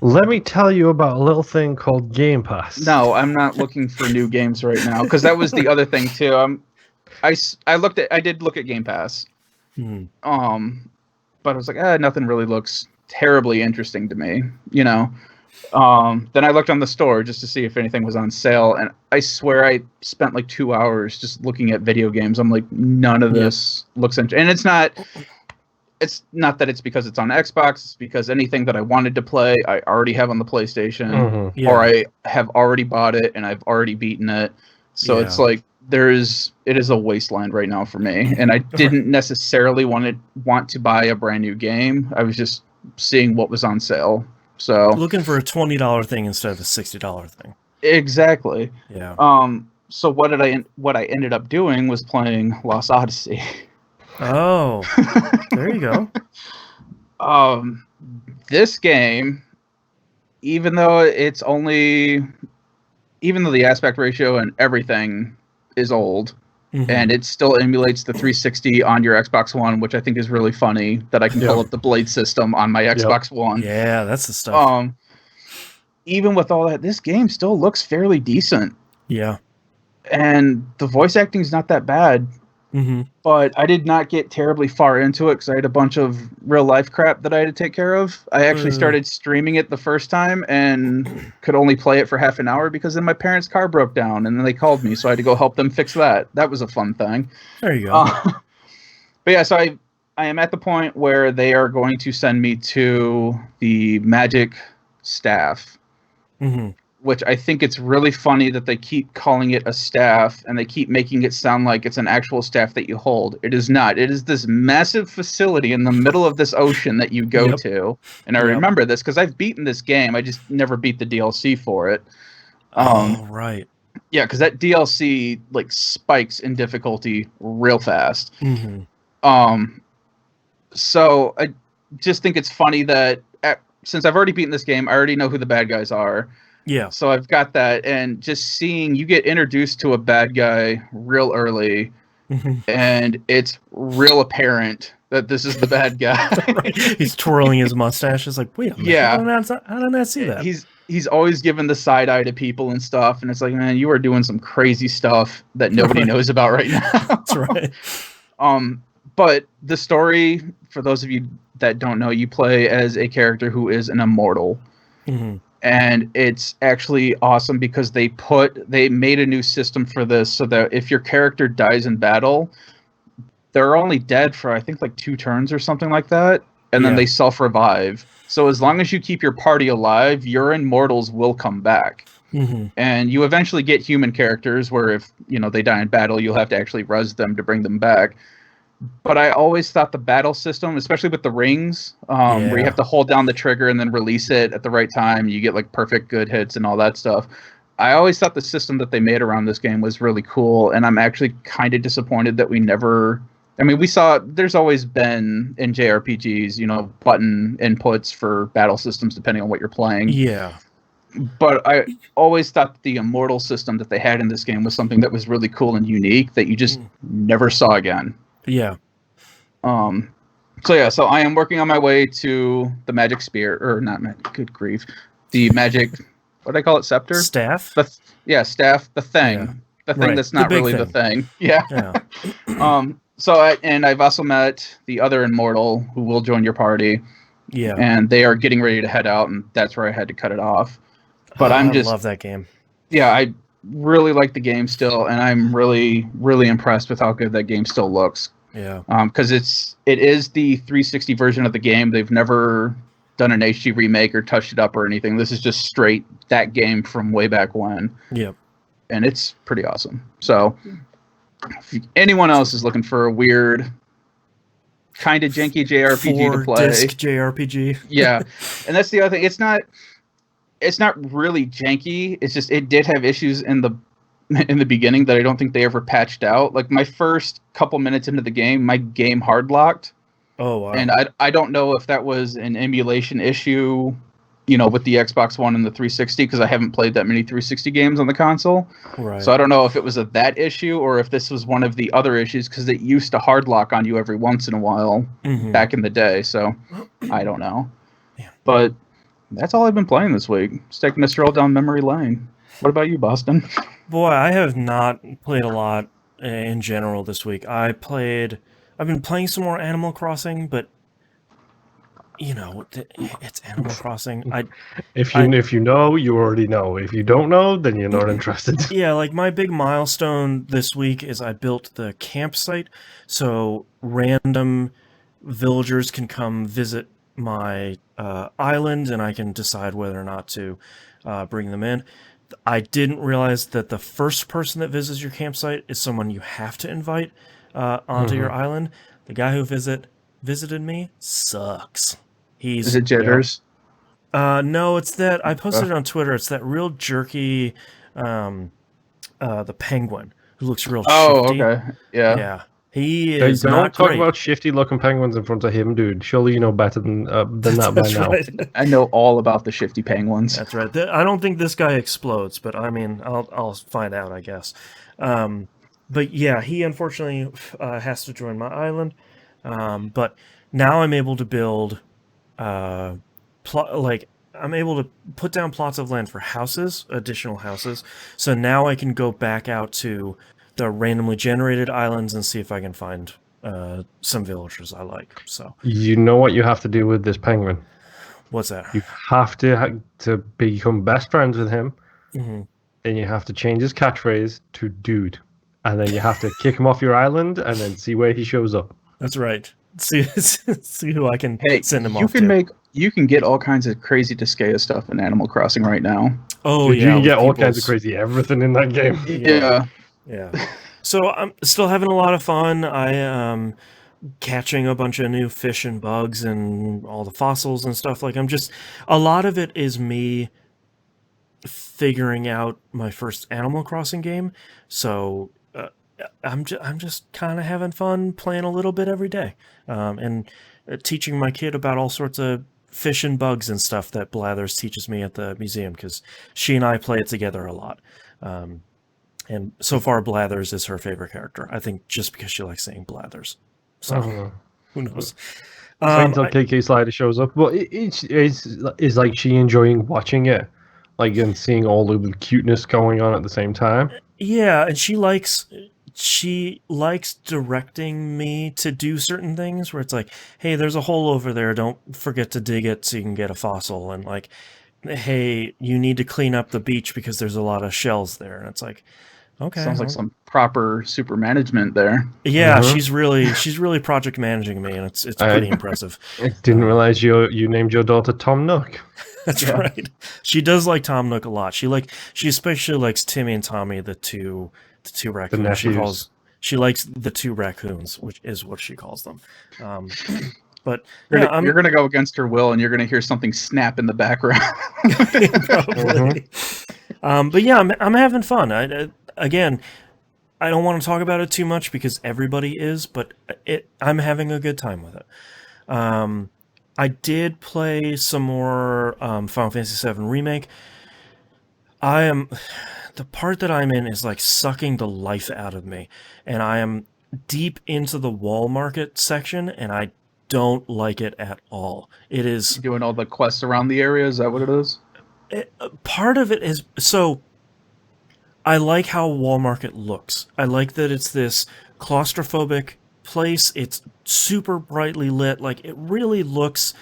Let me tell you about a little thing called Game Pass. No, I'm not looking for new games right now because that was the other thing too. I did look at Game Pass, but I was like, nothing really looks terribly interesting to me, you know. Then I looked on the store just to see if anything was on sale, and I swear I spent like 2 hours just looking at video games. I'm like, none of this looks interesting, and it's not that it's because it's on Xbox. It's because anything that I wanted to play, I already have on the PlayStation, or I have already bought it and I've already beaten it. So it's like it is a wasteland right now for me. And I didn't necessarily want to buy a brand new game. I was just seeing what was on sale. So looking for a $20 thing instead of a $60 thing. Exactly. Yeah. So what I ended up doing was playing Lost Odyssey. Oh, there you go. This game, even though the aspect ratio and everything is old, and it still emulates the 360 on your Xbox One, which I think is really funny that I can pull up the Blade system on my Xbox One. Yeah, that's the stuff. Even with all that, this game still looks fairly decent. Yeah. And the voice acting is not that bad. But I did not get terribly far into it because I had a bunch of real life crap that I had to take care of. I actually started streaming it the first time and could only play it for half an hour because then my parents' car broke down and then they called me, so I had to go help them fix that. That was a fun thing. There you go. But yeah, so I am at the point where they are going to send me to the magic staff. Which I think it's really funny that they keep calling it a staff and they keep making it sound like it's an actual staff that you hold. It is not. It is this massive facility in the middle of this ocean that you go to. And I remember this because I've beaten this game. I just never beat the DLC for it. Right. Yeah, because that DLC like spikes in difficulty real fast. So just think it's funny that since I've already beaten this game, I already know who the bad guys are. Yeah. So I've got that, and just seeing you get introduced to a bad guy real early, and it's real apparent that this is the bad guy. Right. He's twirling his mustache. It's like, wait a minute. Yeah. How did I not see that? He's always giving the side eye to people and stuff, and it's like, man, you are doing some crazy stuff that nobody knows about right now. That's right. But the story, for those of you that don't know, you play as a character who is an immortal. And it's actually awesome because they made a new system for this so that if your character dies in battle, they're only dead for, I think, like 2 turns or something like that. And then they self-revive. So as long as you keep your party alive, your immortals will come back. And you eventually get human characters where if, they die in battle, you'll have to actually res them to bring them back. But I always thought the battle system, especially with the rings, where you have to hold down the trigger and then release it at the right time, you get like perfect good hits and all that stuff. I always thought the system that they made around this game was really cool, and I'm actually kind of disappointed that we never... I mean, we saw there's always been in JRPGs, button inputs for battle systems depending on what you're playing. Yeah. But I always thought the immortal system that they had in this game was something that was really cool and unique that you just never saw again. Yeah. So I am working on my way to the magic spear, or not good grief. The magic, what do I call it? Scepter? Staff? Staff, the thing. Yeah. The thing that's not really the thing. Yeah. Yeah. And I've also met the other immortal who will join your party. Yeah. And they are getting ready to head out, and that's where I had to cut it off. But I love that game. Yeah, I really like the game still, and I'm really, really impressed with how good that game still looks. Yeah. Because it is the 360 version of the game. They've never done an HD remake or touched it up or anything. This is just straight that game from way back when. Yep. And it's pretty awesome. So if anyone else is looking for a weird, kind of janky JRPG to play, 4-disc JRPG. Yeah, and that's the other thing. It's not really janky. It's just it did have issues in the beginning that I don't think they ever patched out. Like my first couple minutes into the game, my game hard locked. Oh wow! And I don't know if that was an emulation issue, with the Xbox One and the 360, because I haven't played that many 360 games on the console. Right. So I don't know if it was that issue or if this was one of the other issues, because it used to hard lock on you every once in a while back in the day. So I don't know. Yeah. But that's all I've been playing this week. Just taking a stroll down memory lane. What about you, Boston? Boy, I have not played a lot in general this week. I've been playing some more Animal Crossing, but it's Animal Crossing. If you know, you already know. If you don't know, then you're not interested. Yeah, like my big milestone this week is I built the campsite, so random villagers can come visit my island, and I can decide whether or not to bring them in. I didn't realize that the first person that visits your campsite is someone you have to invite onto your island. The guy who visited me sucks. Is it Jitters? No, it's that I posted it on Twitter. It's that real jerky, the penguin who looks real shifty. Okay, yeah. Yeah, he is Don't not talk great. about shifty-looking penguins in front of him, dude. Surely you know better than that by now. Right. I know all about the shifty penguins. That's right. I don't think this guy explodes, but I mean, I'll find out, I guess. But yeah, he unfortunately has to join my island. But now I'm able to build, I'm able to put down plots of land for houses, additional houses. So now I can go back out to the randomly generated islands and see if I can find some villagers I like. So you know what you have to do with this penguin? What's that? You have to become best friends with him, and you have to change his catchphrase to "dude," and then you have to kick him off your island, and then see where he shows up. That's right. See who I can send him off to. You can get all kinds of crazy Disgaea stuff in Animal Crossing right now. Oh, dude, yeah. You can get all kinds of crazy everything in that game. Yeah. So I'm still having a lot of fun. I am catching a bunch of new fish and bugs and all the fossils and stuff. Like a lot of it is me figuring out my first Animal Crossing game. So I'm just kind of having fun playing a little bit every day. And teaching my kid about all sorts of fish and bugs and stuff that Blathers teaches me at the museum, because she and I play it together a lot. And so far, Blathers is her favorite character. I think just because she likes saying Blathers. So, who knows? Wait until KK Slider shows up. But is like she enjoying watching it, like, and seeing all the cuteness going on at the same time. Yeah, and she likes directing me to do certain things where it's like, hey, there's a hole over there, don't forget to dig it so you can get a fossil, and like, hey, you need to clean up the beach because there's a lot of shells there, and it's like, okay, sounds like some proper super management there. Yeah, she's really project managing me, and it's pretty impressive. I didn't realize you named your daughter Tom Nook. That's right. She does like Tom Nook a lot. She especially likes Timmy and Tommy, the two raccoons. She likes the two raccoons, which is what she calls them. But you're gonna go against her will, and you're gonna hear something snap in the background. Probably. But yeah, I'm having fun. Again, I don't want to talk about it too much because everybody is, but I'm having a good time with it. I did play some more Final Fantasy VII Remake. The part that I'm in is like sucking the life out of me, and I am deep into the wall market section, and I don't like it at all. It is doing all the quests around the area. Is that what it is? Part of it is, so I like how wall market looks. I like that it's this claustrophobic place. It's super brightly lit. Like, it really looks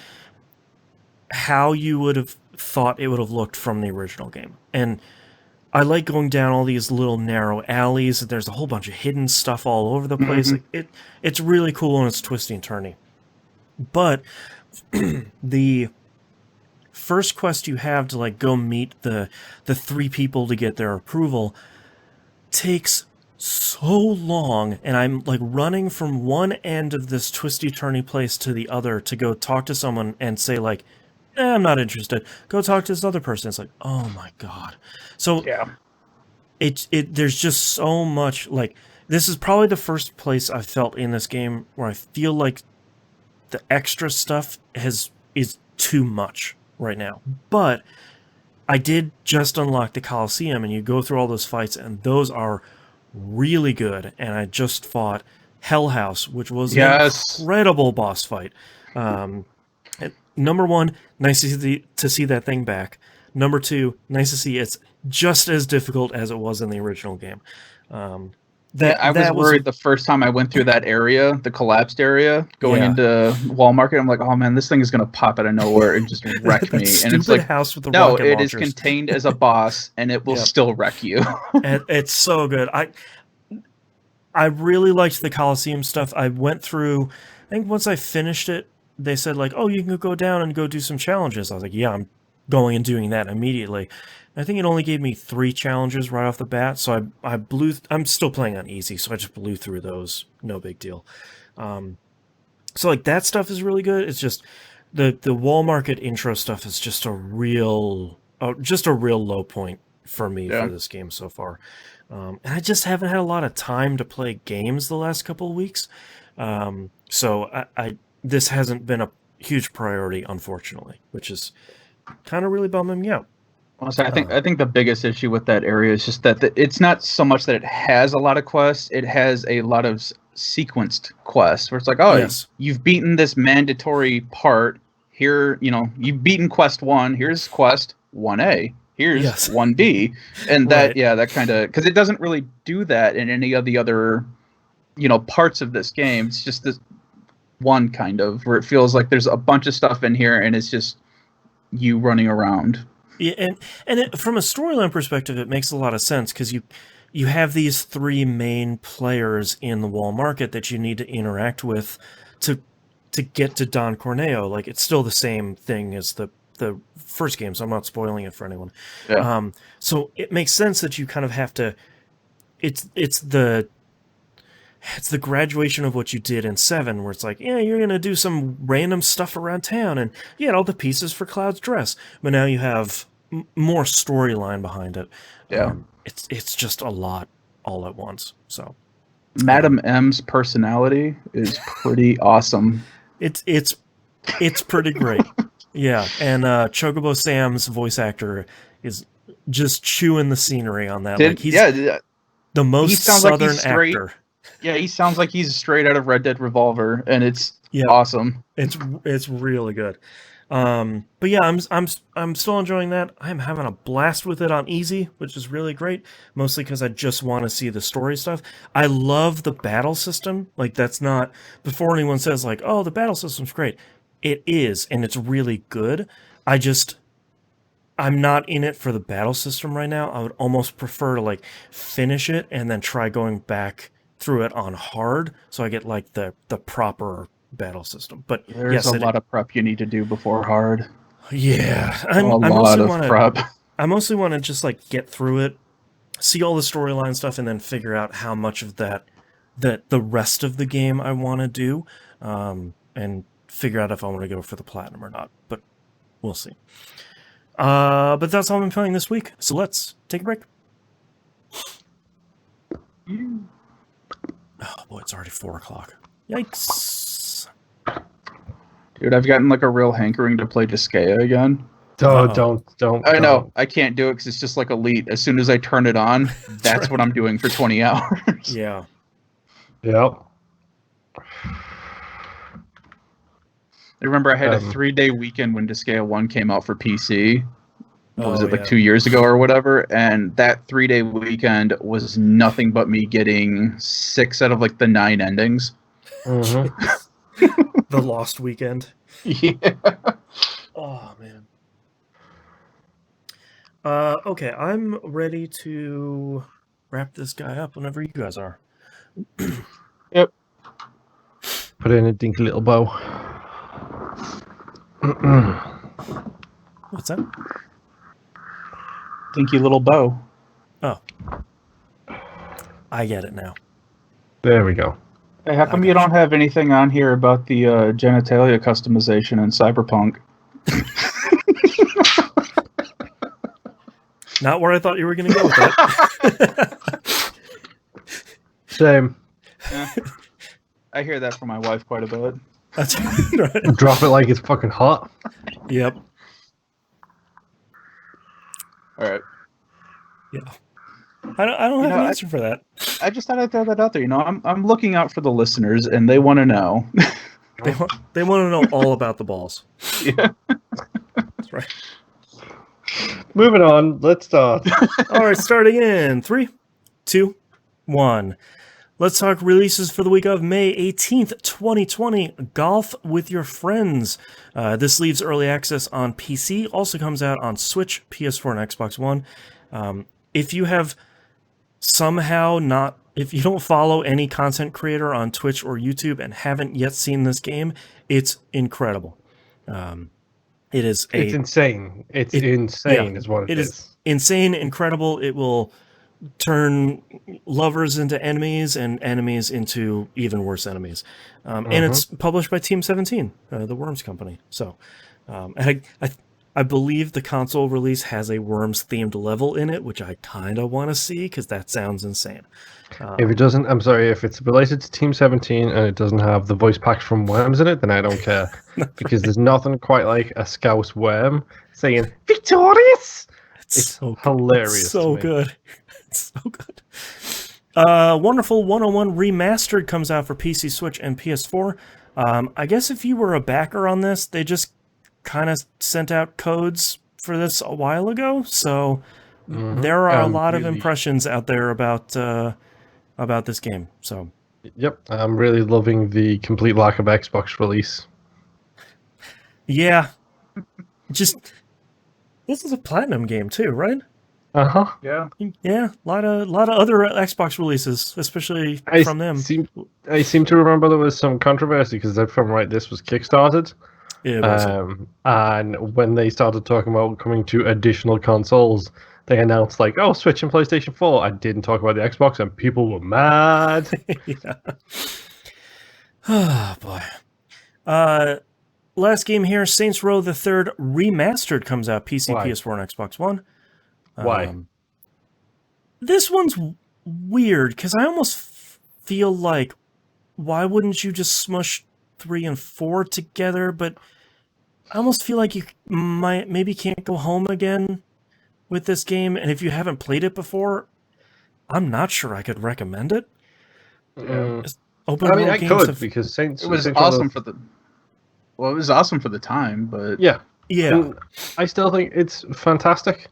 how you would have thought it would have looked from the original game. And I like going down all these little narrow alleys. There's a whole bunch of hidden stuff all over the place. Like, it's really cool, and it's twisty and turny. But the first quest you have to like go meet the three people to get their approval takes so long, and I'm like running from one end of this twisty turny place to the other to go talk to someone and say like, I'm not interested. Go talk to this other person. It's like, oh my god. So yeah, there's just so much. Like, this is probably the first place I've felt in this game where I feel like the extra stuff is too much right now. But I did just unlock the Coliseum, and you go through all those fights, and those are really good. And I just fought Hell House, which was an incredible boss fight. Number one, nice to see that thing back. Number two, nice to see it's just as difficult as it was in the original game. I was worried the first time I went through that area, the collapsed area, going into Wall Market. I'm like, oh man, this thing is gonna pop out of nowhere and just wreck me. And it's like, house with the no, rocket it launchers. is contained as a boss, and it will still wreck you. And it's so good. I really liked the Coliseum stuff. I went through. I think once I finished it, they said like, oh, you can go down and go do some challenges. I was like, yeah, I'm going and doing that immediately. I think it only gave me 3 challenges right off the bat, so I blew. I'm still playing on easy, so I just blew through those. No big deal. So like that stuff is really good. It's just the wall market intro stuff is just a real low point for me for this game so far. And I just haven't had a lot of time to play games the last couple of weeks. So this hasn't been a huge priority, unfortunately, which is kind of really bumming me out. Honestly, I think the biggest issue with that area is just that it's not so much that it has a lot of quests; it has a lot of sequenced quests where it's like, oh, you've beaten this mandatory part here. You know, you've beaten quest 1. Here's quest 1A. Here's 1B, and that that kind of, because it doesn't really do that in any of the other, parts of this game. It's just this one kind of where it feels like there's a bunch of stuff in here, and it's just you running around. Yeah, and from a storyline perspective, it makes a lot of sense because you have these 3 main players in the wall market that you need to interact with to get to Don Corneo. Like, it's still the same thing as the first game, so I'm not spoiling it for anyone. Yeah. So it makes sense that you kind of have to. It's the graduation of what you did in 7, where it's like, yeah, you're gonna do some random stuff around town, and you had all the pieces for Cloud's dress, but now you have more storyline behind it. Yeah, it's just a lot all at once. So, Madam M's personality is pretty awesome. It's pretty great. Yeah, and Chocobo Sam's voice actor is just chewing the scenery on that. He's the most southern actor. Yeah, he sounds like he's straight out of Red Dead Revolver, and it's awesome. It's really good. But yeah, I'm still enjoying that. I'm having a blast with it on easy, which is really great. Mostly because I just want to see the story stuff. I love the battle system. That's not before anyone says oh, the battle system's great. It is, and it's really good. I'm not in it for the battle system right now. I would almost prefer to finish it and then try going back through it on hard, so I get the proper battle system. But there's a lot of prep you need to do before hard. Yeah, I mostly want to just get through it, see all the storyline stuff, and then figure out how much of that the rest of the game I want to do, and figure out if I want to go for the platinum or not. But we'll see. But that's all I'm playing this week. So let's take a break. Oh boy, it's already 4:00. Yikes! Dude, I've gotten a real hankering to play Disgaea again. Don't. I know. I can't do it because it's just Elite. As soon as I turn it on, that's what I'm doing for 20 hours. Yeah. Yep. I remember I had a 3-day weekend when Disgaea 1 came out for PC. What was it, 2 years ago or whatever? And that 3-day weekend was nothing but me getting 6 out of the 9 endings. Mm-hmm. The lost weekend. Yeah. Oh, man. Okay, I'm ready to wrap this guy up whenever you guys are. Yep. Put in a dinky little bow. What's that? Dinky little bow. Oh. I get it now. There we go. Hey, how come you don't have anything on here about the genitalia customization in Cyberpunk? Not where I thought you were going to go with that. Same. Yeah. I hear that from my wife quite a bit. That's right. Drop it like it's fucking hot. Yep. All right. Yeah. I don't have an answer for that. I just thought I'd throw that out there. I'm looking out for the listeners, and they want to know. They want to know all about the balls. Yeah. That's right. Moving on. Let's start. All right, starting in 3, 2, 1. Let's talk releases for the week of May 18th, 2020. Golf with Your Friends. This leaves early access on PC. Also comes out on Switch, PS4, and Xbox One. If you have if you don't follow any content creator on Twitch or YouTube and haven't yet seen this game, it's incredible. It's insane. It's insane is what it is. It is insane, incredible. It will turn lovers into enemies and enemies into even worse enemies. And it's published by Team 17, the Worms company. So, and I believe the console release has a Worms themed level in it, which I kind of want to see because that sounds insane. If it doesn't, I'm sorry, if it's related to Team 17 and it doesn't have the voice packs from Worms in it, then I don't care. Because there's nothing quite like a Scouse worm saying, "Victorious!" It's so hilarious. It's so good. It's so good. Wonderful 101 Remastered comes out for PC, Switch, and PS4. I guess if you were a backer on this, they just kind of sent out codes for this a while ago. So there are a lot of impressions out there about this game. So yep, I'm really loving the complete lack of Xbox release. Yeah, just this is a platinum game too, right? Yeah. Yeah, a lot of other Xbox releases, especially from them. I seem to remember there was some controversy because if I'm right, this was kickstarted. Yeah, and when they started talking about coming to additional consoles, they announced oh, Switch and PlayStation 4. I didn't talk about the Xbox, and people were mad. Yeah. Oh boy. Last game here, Saints Row the Third Remastered comes out PC, PS4, and Xbox One. Why? This one's weird because I almost feel like, why wouldn't you just smush 3 and 4 together, but I almost feel like you maybe can't go home again with this game. And if you haven't played it before, I'm not sure I could recommend it. Yeah. I could because Saints. It was Saints awesome for the. Well, it was awesome for the time, but yeah. And I still think it's fantastic.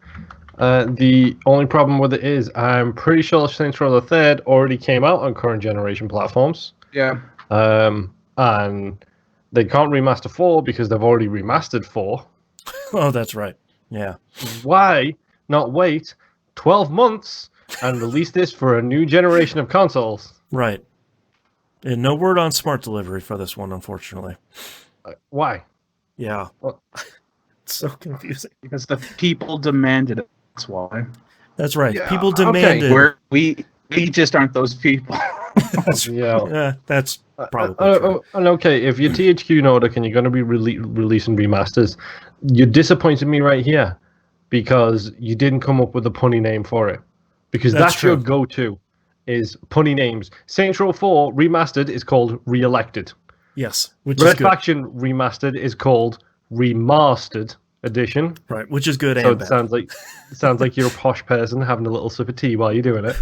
The only problem with it is I'm pretty sure Saints Row the Third already came out on current generation platforms. Yeah. And they can't remaster 4 because they've already remastered 4. Oh, that's right. Yeah. Why not wait 12 months and release this for a new generation of consoles? Right. And no word on smart delivery for this one, unfortunately. Why? Yeah. Well, it's so confusing. Because the people demanded it. That's why. That's right. Yeah, People demanded. We just aren't those people. That's, yeah. That's probably true. And okay, if you're THQ Nordic and you're going to be releasing remasters, you disappointed me right here because you didn't come up with a punny name for it. Because that's your go-to, is punny names. Saints Row 4 remastered is called Re-Elected. Yes, which Red is good. Faction remastered is called Remastered Edition. Right, which is good So and it bad. sounds like you're a posh person having a little sip of tea while you're doing it.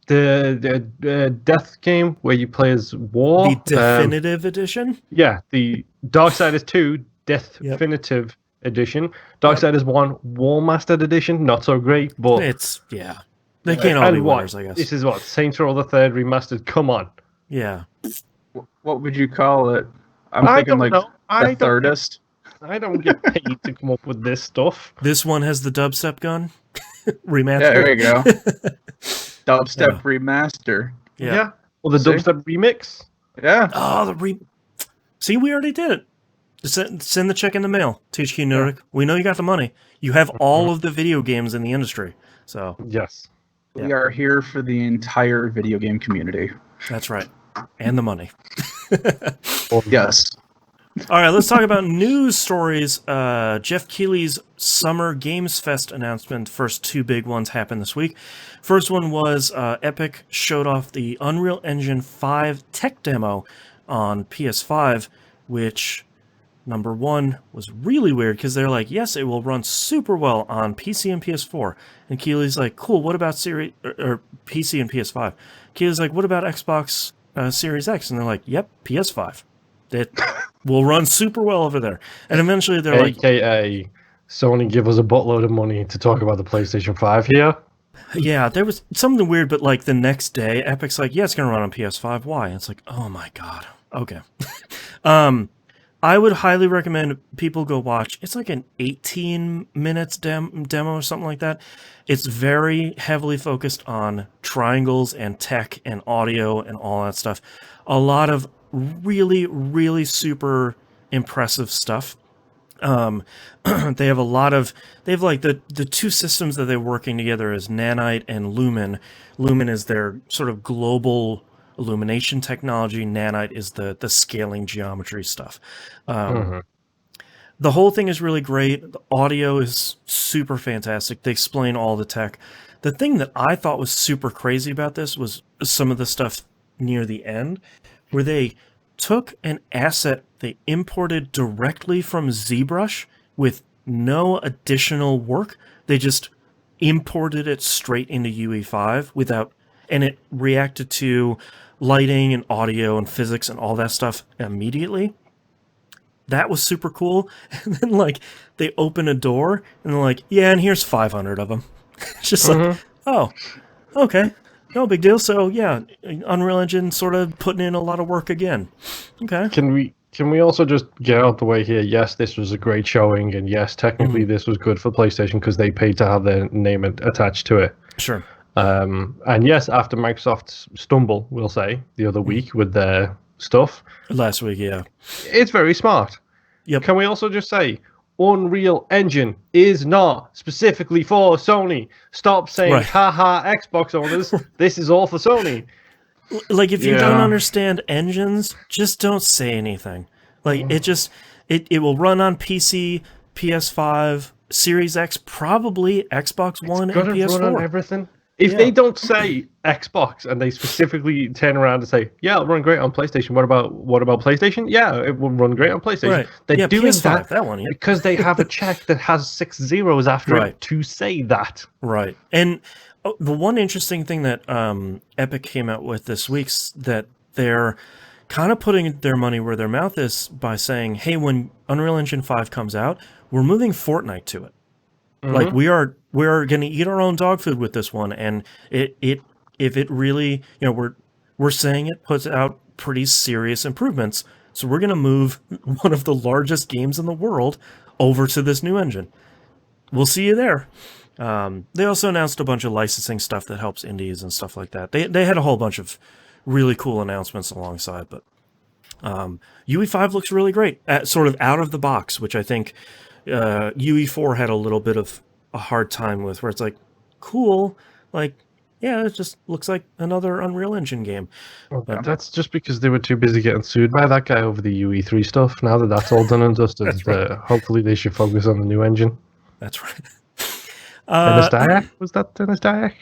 The death game where you play as War. The definitive edition? Yeah, the Darksiders 2 Definitive Edition. Darksiders 1 War Mastered Edition, not so great, but It's, yeah. They can't all be winners, I guess. This is what? Saints Row the Third Remastered, come on. Yeah. What would you call it? I'm I thinking don't like know. the thirdest. I don't get paid to come up with this stuff. This one has the dubstep gun. Remaster. Yeah, there you go. Dubstep remaster. Yeah. Or the See? dubstep remix. Yeah. Oh, See, we already did it. Send the check in the mail, THQ Nordic. We know you got the money. You have all of the video games in the industry. So Yes. We are here for the entire video game community. that's right. And the money. Yes. All right, let's talk about news stories. Jeff Keighley's Summer Games Fest announcement. First 2 big ones happened this week. First one was Epic showed off the Unreal Engine 5 tech demo on PS5, which, number one, was really weird because they're like, yes, it will run super well on PC and PS4. And Keighley's like, cool, what about PC and PS5? Keighley's like, what about Xbox Series X? And they're like, yep, PS5. It will run super well over there. And eventually they're like... AKA, Sony give us a buttload of money to talk about the PlayStation 5 here. Yeah, there was something weird, but like the next day, Epic's like, yeah, it's going to run on PS5. Why? And it's like, oh my God. Okay. I would highly recommend people go watch. It's like an 18 minutes demo or something like that. It's very heavily focused on triangles and tech and audio and all that stuff. A lot of really, really super impressive stuff. They have like the 2 systems that they're working together is Nanite and Lumen. Lumen is their sort of global illumination technology. Nanite is the scaling geometry stuff. The whole thing is really great. The audio is super fantastic. They explain all the tech. The thing that I thought was super crazy about this was some of the stuff near the end, where they took an asset they imported directly from ZBrush with no additional work. They just imported it straight into UE5 and it reacted to lighting and audio and physics and all that stuff immediately. That was super cool. And then like they open a door and they're like, yeah, and here's 500 of them. It's just like, oh, okay. No big deal. So yeah, Unreal Engine sort of putting in a lot of work again. Okay. Can we also just get out the way here? Yes, this was a great showing, and yes, technically this was good for PlayStation because they paid to have their name attached to it. Sure. And yes, after Microsoft's stumble, we'll say, the other week with their stuff. Last week, yeah. It's very smart. Yep. Can we also just say, Unreal Engine is not specifically for Sony. Stop saying, haha, Xbox owners, this is all for Sony. Like, if you don't understand engines, just don't say anything. Like, it will run on PC, PS5, Series X, probably Xbox One, and PS4. Run on everything. If they don't say Xbox and they specifically turn around and say, "Yeah, it'll run great on PlayStation," what about PlayStation? Yeah, it will run great on PlayStation. Right. They're doing PS5, that one, because they have a check that has 6 zeros after it to say that. Right. And the one interesting thing that Epic came out with this week's that they're kind of putting their money where their mouth is by saying, "Hey, when Unreal Engine 5 comes out, we're moving Fortnite to it." Like we're going to eat our own dog food with this one, and if it really, we're saying it puts out pretty serious improvements, so we're going to move one of the largest games in the world over to this new engine. We'll see you there. They also announced a bunch of licensing stuff that helps indies and stuff like that. They had a whole bunch of really cool announcements alongside, but UE5 looks really great, sort of out of the box, which I think UE4 had a little bit of a hard time with, where it's like, cool, like, yeah, it just looks like another Unreal Engine game. But that's just because they were too busy getting sued by that guy over the UE3 stuff. Now that that's all done and dusted, hopefully they should focus on the new engine. That's right. Dennis Dyack? Was that Dennis Dyack?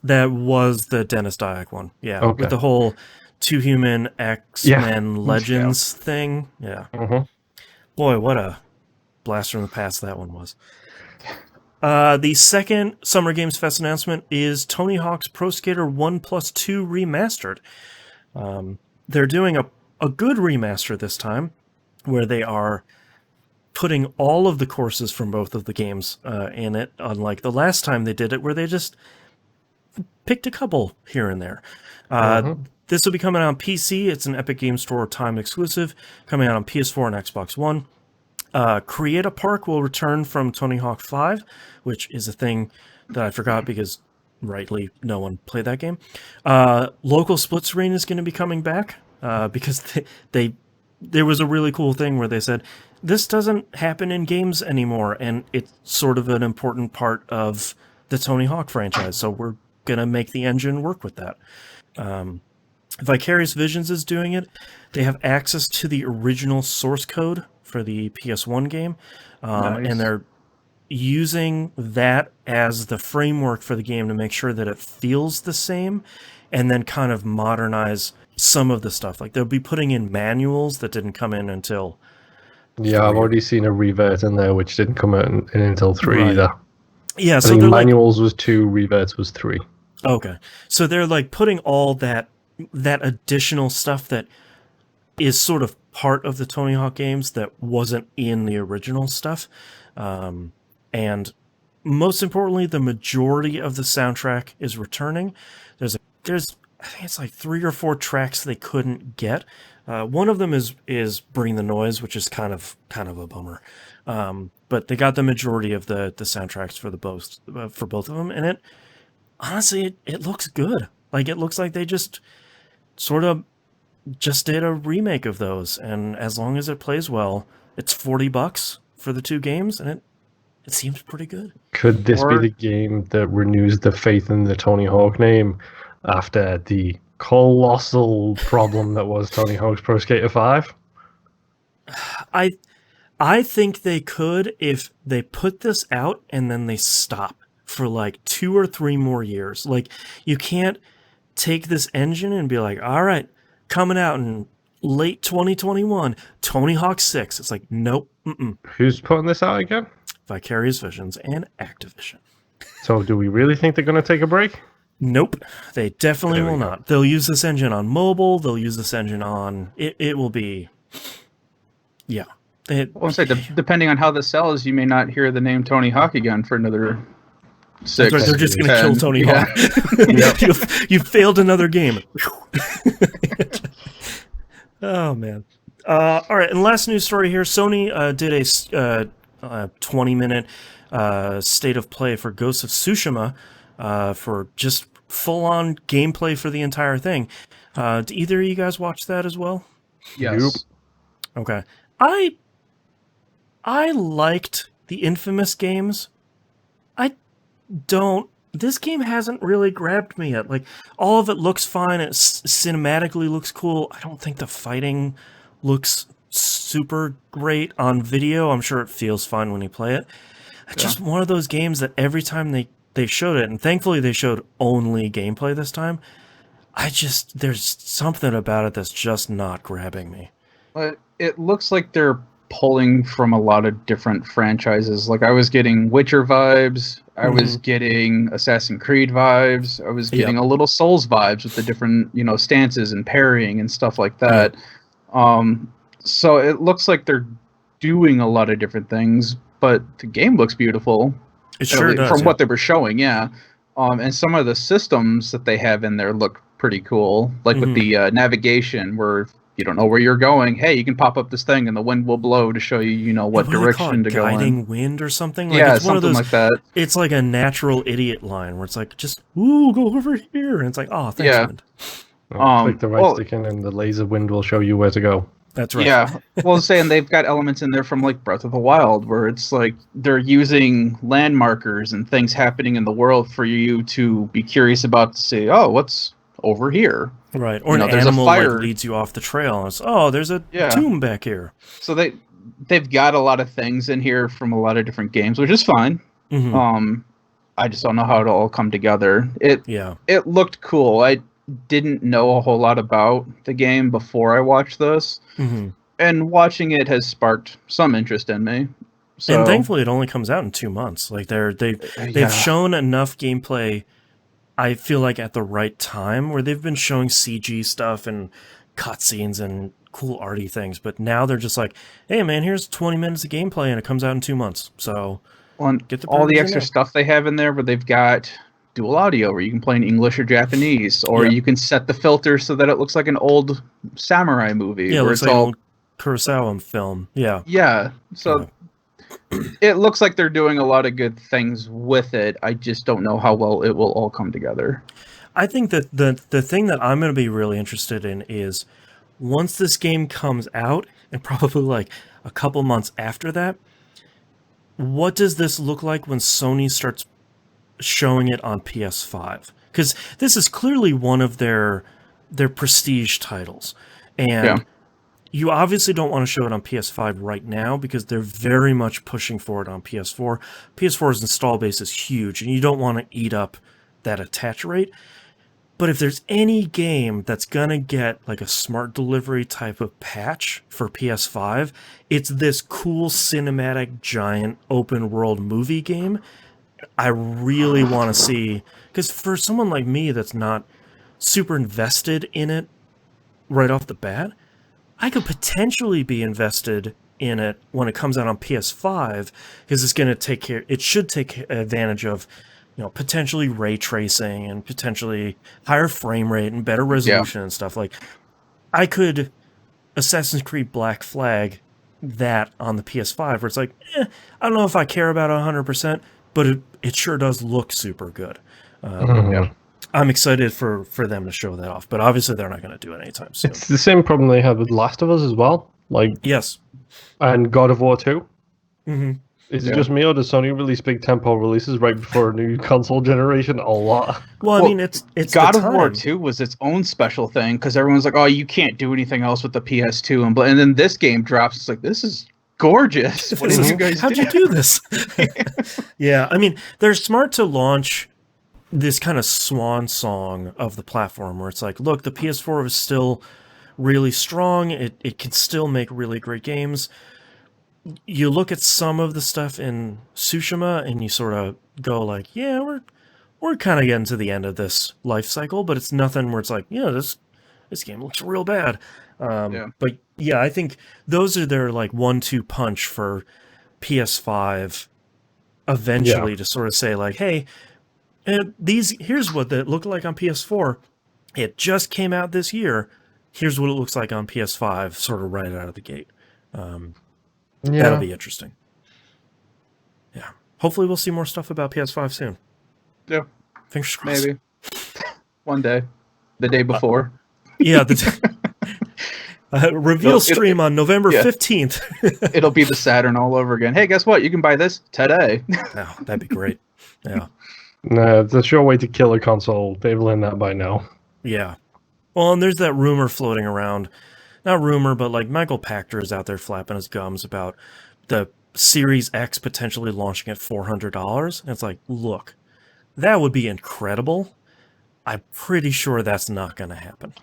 That was the Dennis Dyack one, yeah. Okay. With the whole Two Human X-Men Legends thing. Yeah. Boy, what a blast from the past that one was. The second Summer Games Fest announcement is Tony Hawk's Pro Skater 1+2 Remastered. They're doing a good remaster this time, where they are putting all of the courses from both of the games in it, unlike the last time they did it, where they just picked a couple here and there. This will be coming out on PC. It's an Epic Games Store time exclusive, coming out on PS4 and Xbox One. Create a Park will return from Tony Hawk 5, which is a thing that I forgot because rightly no one played that game. Local split screen is going to be coming back because there was a really cool thing where they said this doesn't happen in games anymore, and it's sort of an important part of the Tony Hawk franchise, so we're going to make the engine work with that. Vicarious Visions is doing it. They have access to the original source code for the PS1 game, and they're using that as the framework for the game to make sure that it feels the same, and then kind of modernize some of the stuff. Like they'll be putting in manuals that didn't come in until... Yeah, I've already seen a revert in there, which didn't come out in until 3 either. Yeah, so manuals was 2, reverts was 3. Okay, so they're like putting all that additional stuff that is sort of part of the Tony Hawk games that wasn't in the original stuff. And most importantly, the majority of the soundtrack is returning. There's I think it's like 3 or 4 tracks they couldn't get. One of them is Bring the Noise, which is kind of a bummer. But they got the majority of the soundtracks for both of them, and it honestly it looks good. Like it looks like they just sort of just did a remake of those, and as long as it plays well, it's $40 for the 2 games, and it seems pretty good. Could this be the game that renews the faith in the Tony Hawk name after the colossal problem that was Tony Hawk's Pro Skater 5? I think they could if they put this out and then they stop for like 2 or 3 more years. Like you can't take this engine and be like, all right, coming out in late 2021, Tony Hawk 6. It's like, nope. Who's putting this out again? Vicarious Visions and Activision. So do we really think they're going to take a break? Nope, they definitely will not. They'll use this engine on mobile. They'll use this engine on... It will be... Yeah. I'll say, depending on how this sells, you may not hear the name Tony Hawk again for another 6. Right, they're just going to kill Tony Hawk. You failed another game. Oh, man. All right, and last news story here. Sony did a 20-minute state of play for Ghost of Tsushima for just full-on gameplay for the entire thing. Did either of you guys watch that as well? Yes. Nope. Okay. I liked the Infamous games. This game hasn't really grabbed me yet. Like, all of it looks fine. It cinematically looks cool. I don't think the fighting looks super great on video. I'm sure it feels fine when you play it. It's just one of those games that every time they they showed it, and thankfully they showed only gameplay this time. There's something about it that's just not grabbing me. But it looks like they're pulling from a lot of different franchises. Like I was getting Witcher vibes, I was getting Assassin's Creed vibes, I was getting a little Souls vibes with the different, stances and parrying and stuff like that. So it looks like they're doing a lot of different things, but the game looks beautiful. It sure does. From what they were showing, yeah. And some of the systems that they have in there look pretty cool. Like with the navigation, where you don't know where you're going. Hey, you can pop up this thing, and the wind will blow to show you, what direction to go in. Guiding wind or something. Like, yeah, it's something like that. It's like a natural idiot line where it's like, just go over here, and it's like, oh, thanks, wind. Click the right stick in, and the laser wind will show you where to go. That's right. Yeah. Well, saying they've got elements in there from like Breath of the Wild, where it's like they're using landmarkers and things happening in the world for you to be curious about, to say, oh, what's over here? Right. Or an animal leads you off the trail. And it's, there's a tomb back here. So they've got a lot of things in here from a lot of different games, which is fine. I just don't know how it'll all come together. It looked cool. I didn't know a whole lot about the game before I watched this, and watching it has sparked some interest in me. So, and thankfully, it only comes out in 2 months. Like they've shown enough gameplay, I feel like, at the right time, where they've been showing CG stuff and cutscenes and cool arty things, but now they're just like, hey man, here's 20 minutes of gameplay and it comes out in 2 months. So get all the extra stuff they have in there, where they've got dual audio, where you can play in English or Japanese, or you can set the filter so that it looks like an old samurai movie. Yeah, it looks like an old Kurosawa film. Yeah. Yeah. So it looks like they're doing a lot of good things with it. I just don't know how well it will all come together. I think that the thing that I'm going to be really interested in is, once this game comes out, and probably like a couple months after that, what does this look like when Sony starts showing it on PS5? Because this is clearly one of their prestige titles, and you obviously don't want to show it on PS5 right now because they're very much pushing for it on PS4. PS4's install base is huge, and you don't want to eat up that attach rate. But if there's any game that's gonna get like a smart delivery type of patch for PS5, it's this cool cinematic giant open world movie game. I really want to see, because for someone like me that's not super invested in it right off the bat, I could potentially be invested in it when it comes out on PS5, because it's going to it should take advantage of, potentially ray tracing and potentially higher frame rate and better resolution and stuff. Like, I could Assassin's Creed Black Flag that on the PS5, where it's like, I don't know if I care about it 100%, but it sure does look super good. I'm excited for them to show that off, but obviously they're not going to do it anytime soon. It's the same problem they had with Last of Us as well. Yes. And God of War 2. Is it just me, or does Sony release big tempo releases right before a new console generation? A lot. Well, I mean, it's God of War 2 was its own special thing, because everyone's like, oh, you can't do anything else with the PS2. And then this game drops. It's like, this is gorgeous. What did you guys How'd you do this? Yeah, I mean, they're smart to launch this kind of swan song of the platform, where it's like, look, the PS4 is still really strong. It can still make really great games. You look at some of the stuff in Tsushima and you sort of go like, yeah, we're kind of getting to the end of this life cycle, but it's nothing where it's like, this game looks real bad. But yeah, I think those are their like 1-2 punch for PS5 eventually, to sort of say like, hey, here's what they look like on PS4. It just came out this year. Here's what it looks like on PS5, sort of right out of the gate. That'll be interesting. Yeah. Hopefully we'll see more stuff about PS5 soon. Yeah. Fingers crossed. Maybe. One day. The day before. Reveal stream on November 15th. It'll be the Saturn all over again. Hey, guess what? You can buy this today. Oh, that'd be great. Yeah. No, it's a sure way to kill a console. They've learned that by now. Yeah. Well, and there's that rumor floating around. Not rumor, but like Michael Pachter is out there flapping his gums about the Series X potentially launching at $400. And it's like, look, That would be incredible. I'm pretty sure that's not going to happen.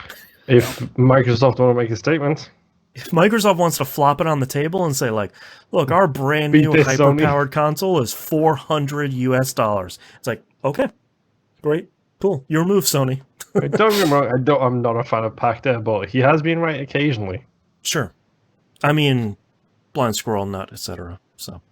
If Microsoft want to make a statement. If Microsoft wants to flop it on the table and say, like, look, our brand new Beat this, hyper-powered console is $400. It's like, okay, great, cool. Your move, Sony. Don't get me wrong, I'm not a fan of Pacta, but he has been right occasionally. Sure. I mean, blind squirrel nut, etc. So,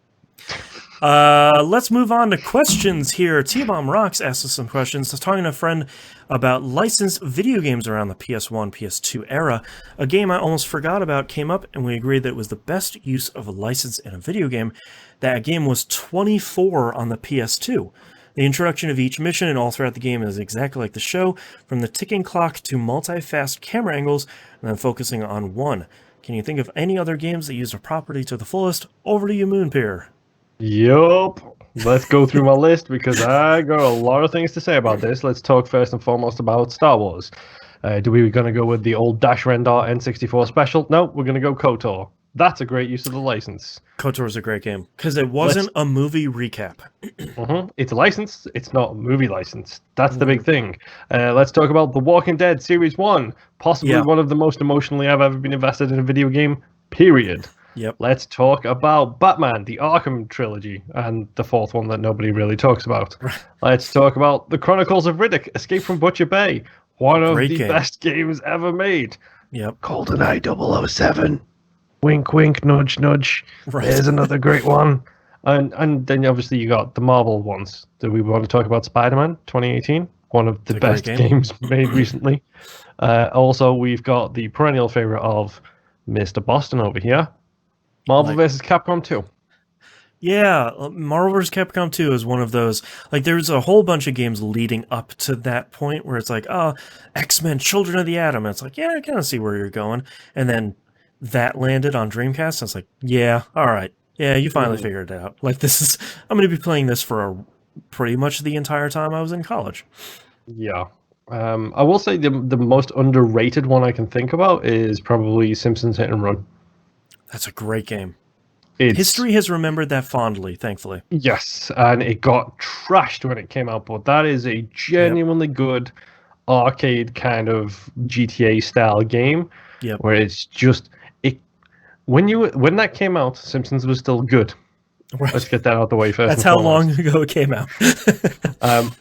let's move on to questions here. T-Bomb Rocks asked us some questions. I was talking to a friend about licensed video games around the PS1, PS2 era. A game I almost forgot about came up, and we agreed that it was the best use of a license in a video game. That game was 24 on the PS2. The introduction of each mission and all throughout the game is exactly like the show, from the ticking clock to multi-fast camera angles, and then focusing on one. Can you think of any other games that use a property to the fullest? Over to you, Moonpear. Yup. Let's go through my list because I got a lot of things to say about this. Let's talk first and foremost about Star Wars. Do we going to go with the old Dash Rendar N64 special? No, we're going to go KOTOR. That's a great use of the license. KOTOR is a great game because it wasn't a movie recap. It's a license. It's not a movie license. That's the big thing. Let's talk about The Walking Dead Series 1. Possibly one of the most emotionally I've ever been invested in a video game, period. Yep. Let's talk about Batman, the Arkham trilogy, and the fourth one that nobody really talks about. Let's talk about The Chronicles of Riddick, Escape from Butcher Bay. One of the best games ever made. Yep. GoldenEye 007. Wink, wink, nudge, nudge. Right. There's another great one. And then obviously you got the Marvel ones. Do we want to talk about Spider-Man 2018? One of the best games made recently. Also, we've got the perennial favorite of Mr. Boston over here. Marvel vs. Capcom 2. Yeah, Marvel vs. Capcom 2 is one of those. Like, there's a whole bunch of games leading up to that point where it's like, oh, X-Men, Children of the Atom. And it's like, yeah, I kind of see where you're going. And then that landed on Dreamcast. And it's like, yeah, all right. Yeah, you finally figured it out. Like, this is, I'm going to be playing this for pretty much the entire time I was in college. Yeah. I will say the most underrated one I can think about is probably Simpsons Hit and Run. That's a great game. History has remembered that fondly, thankfully. Yes, and it got trashed when it came out, but that is a genuinely good arcade kind of GTA style game. Yep. Where it's just when that came out, Simpsons was still good. Right. Let's get that out the way first. That's how long ago it came out.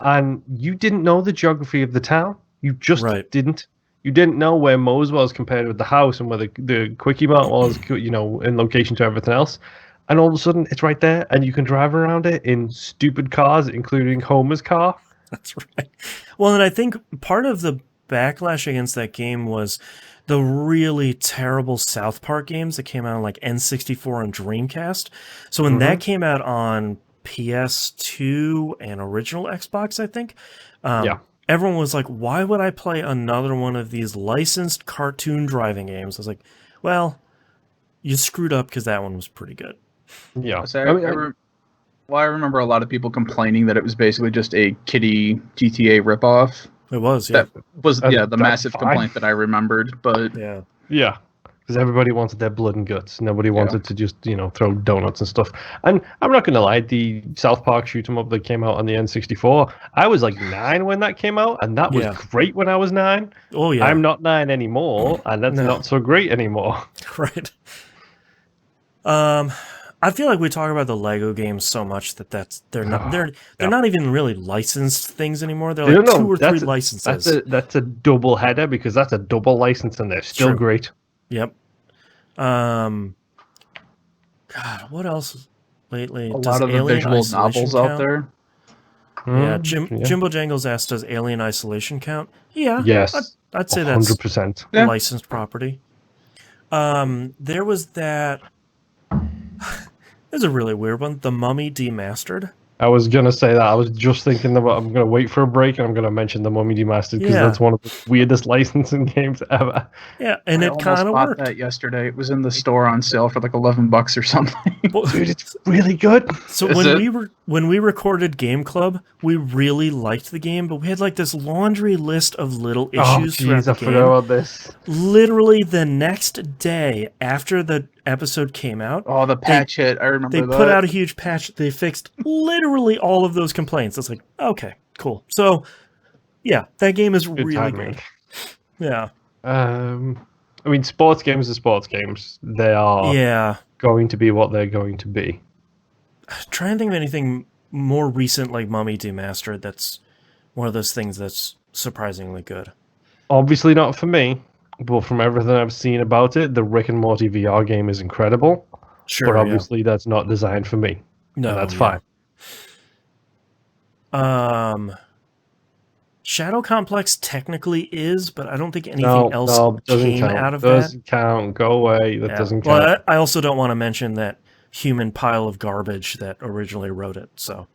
And you didn't know the geography of the town. You just didn't. You didn't know where Moe's was compared with the house and where the Quickie Mart was, in location to everything else. And all of a sudden, it's right there, and you can drive around it in stupid cars, including Homer's car. That's right. Well, and I think part of the backlash against that game was the really terrible South Park games that came out on like N64 and Dreamcast. So when that came out on PS2 and original Xbox, I think, everyone was like, why would I play another one of these licensed cartoon driving games? I was like, well, you screwed up because that one was pretty good. Yeah. I remember a lot of people complaining that it was basically just a kiddie GTA ripoff. It was, yeah. That was, the massive complaint that I remembered, but... Yeah. Because everybody wanted their blood and guts. Nobody wanted to just, throw donuts and stuff. And I'm not going to lie, the South Park shoot 'em up that came out on the N64, I was like 9 when that came out, and that was great when I was 9. Oh, yeah. I'm not 9 anymore, and that's not so great anymore. Right. I feel like we talk about the Lego games so much that they're not even really licensed things anymore. They're like 2 or 3 licenses. That's a double header because that's a double license and they're still great. Yep. God, what else lately? A lot of the visual novels out there. Yeah, Jimbo Jangles asked, does Alien Isolation count? Yeah. Yes. I'd say 100%. That's licensed property. There was that... This is a really weird one. The Mummy Demastered. I was going to say that. I was just thinking about I'm going to wait for a break and I'm going to mention The Mummy Demastered because that's one of the weirdest licensing games ever. Yeah, and it kind of worked. I bought that yesterday. It was in the store on sale for like $11 or something. Dude, it's really good. So when we recorded Game Club, we really liked the game, but we had like this laundry list of little issues throughout the game. I forgot about this. Literally the next day after the episode came out. Oh, the patch hit. I remember that. They put out a huge patch. They fixed literally all of those complaints. It's like, okay, Cool. So, yeah, that game is Good really timing. good. Yeah. I mean, sports games are sports games. They are going to be what they're going to be. Trying to think of anything more recent like Mummy Demastered that's one of those things that's surprisingly good. Obviously not for me, but from everything I've seen about it, the Rick and Morty VR game is incredible. Sure, but obviously that's not designed for me. No, and that's fine. Shadow Complex technically is, but I don't think anything else came out of that. Doesn't count. Go away. That doesn't count. Well, I also don't want to mention that human pile of garbage that originally wrote it. So,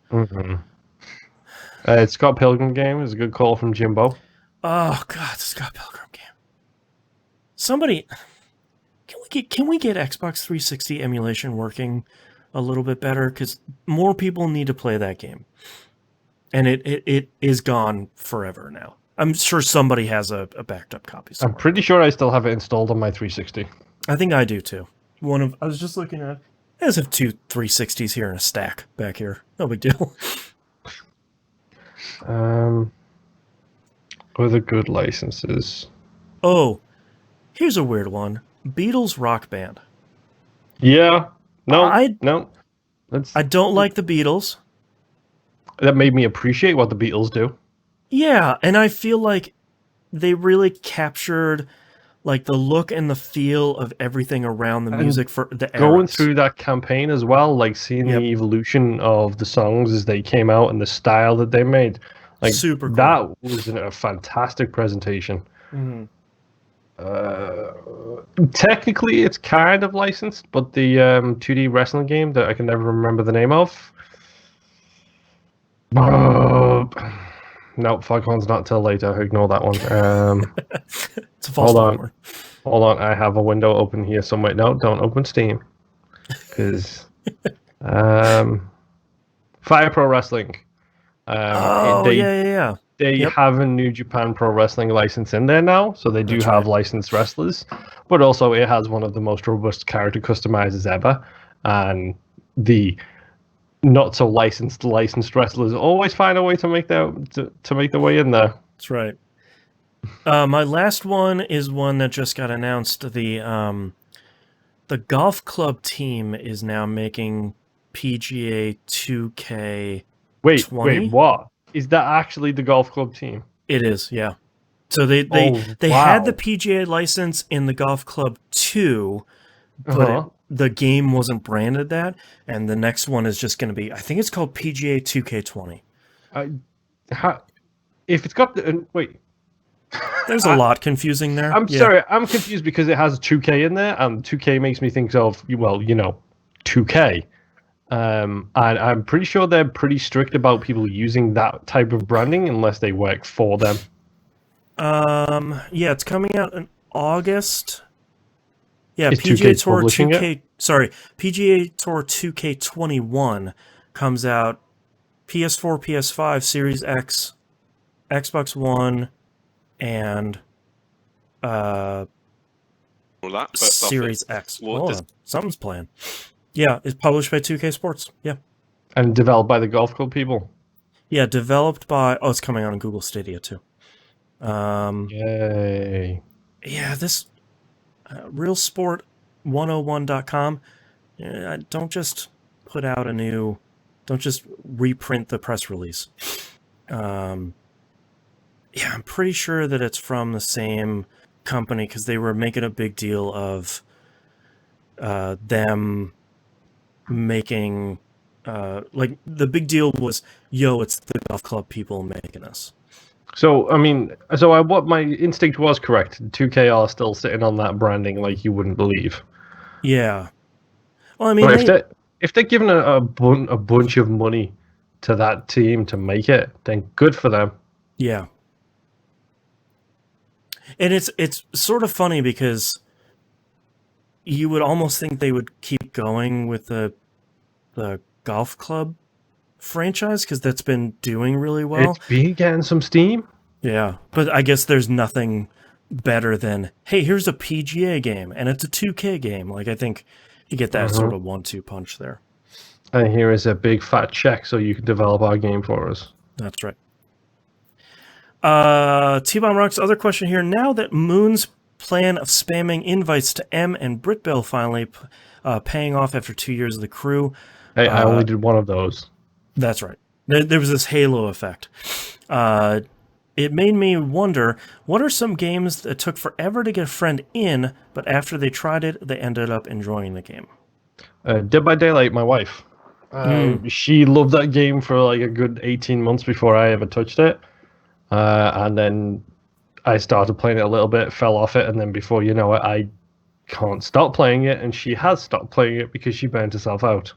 Scott Pilgrim game is a good call from Jimbo. Oh God, the Scott Pilgrim game. Somebody, can we get Xbox 360 emulation working a little bit better? Because more people need to play that game, and it is gone forever now. I'm sure somebody has a backed up copy somewhere. I'm pretty sure I still have it installed on my 360. I think I do too. I was just looking at. I just have 2 360s here in a stack back here. No big deal. Other good licenses. Oh, here's a weird one. Beatles Rock Band. Yeah. No. I don't like the Beatles. That made me appreciate what the Beatles do. Yeah, and I feel like they really captured like the look and the feel of everything around the music for the eras. Going through that campaign as well, like seeing the evolution of the songs as they came out and the style that they made. Like, super cool. That was a fantastic presentation. Mm-hmm. Technically, it's kind of licensed, but the 2D wrestling game that I can never remember the name of. No, Foghorn's not till later. Ignore that one. It's a false hold on. I have a window open here somewhere. No, don't open Steam. Because Fire Pro Wrestling. They have a New Japan Pro Wrestling license in there now, so they do have licensed wrestlers. But also, it has one of the most robust character customizers ever, and the not so licensed wrestlers always find a way to make their way in there. That's right. My last one is one that just got announced. The golf club team is now making PGA 2K. Wait, what? Is that actually the golf club team? It is, yeah. So they had the PGA license in the Golf Club 2, but the game wasn't branded that, and the next one is just going to be, I think it's called PGA 2K20. If it's got the... wait. There's a lot confusing there. I'm sorry, I'm confused because it has 2K in there, and 2K makes me think of, 2K. And I'm pretty sure they're pretty strict about people using that type of branding unless they work for them. Yeah, it's coming out in August. Yeah, Is PGA Tour 2K. Sorry, PGA Tour 2K21 comes out PS4, PS5, Series X, Xbox One, and Series X. Hold on. Something's playing. Yeah, it's published by 2K Sports. Yeah. And developed by the golf club people. Yeah, developed by... Oh, it's coming out on Google Stadia, too. Yay. Yeah, this... RealSport101.com. Don't just put out a new... Don't just reprint the press release. Yeah, I'm pretty sure that it's from the same company, because they were making a big deal of them... making like the big deal was it's the golf club people making us. So what my instinct was correct. 2K are still sitting on that branding like you wouldn't believe. Yeah. Well, I mean, if they're giving a bunch of money to that team to make it, then good for them. Yeah. And it's sort of funny because you would almost think they would keep going with the golf club franchise because that's been doing really well. It's been getting some steam. Yeah, but I guess there's nothing better than, hey, here's a PGA game and it's a 2K game. Like, I think you get that sort of 1-2 punch there. And here is a big fat check so you can develop our game for us. That's right. T-Bomb Rock's other question here. Now that Moon's plan of spamming invites to M and Britbill finally paying off after 2 years of the crew. Hey, I only did one of those. That's right. There was this halo effect. It made me wonder, what are some games that took forever to get a friend in, but after they tried it, they ended up enjoying the game? Dead by Daylight, my wife. She loved that game for like a good 18 months before I ever touched it. And then I started playing it a little bit, fell off it, and then before you know it, I can't stop playing it, and she has stopped playing it because she burnt herself out.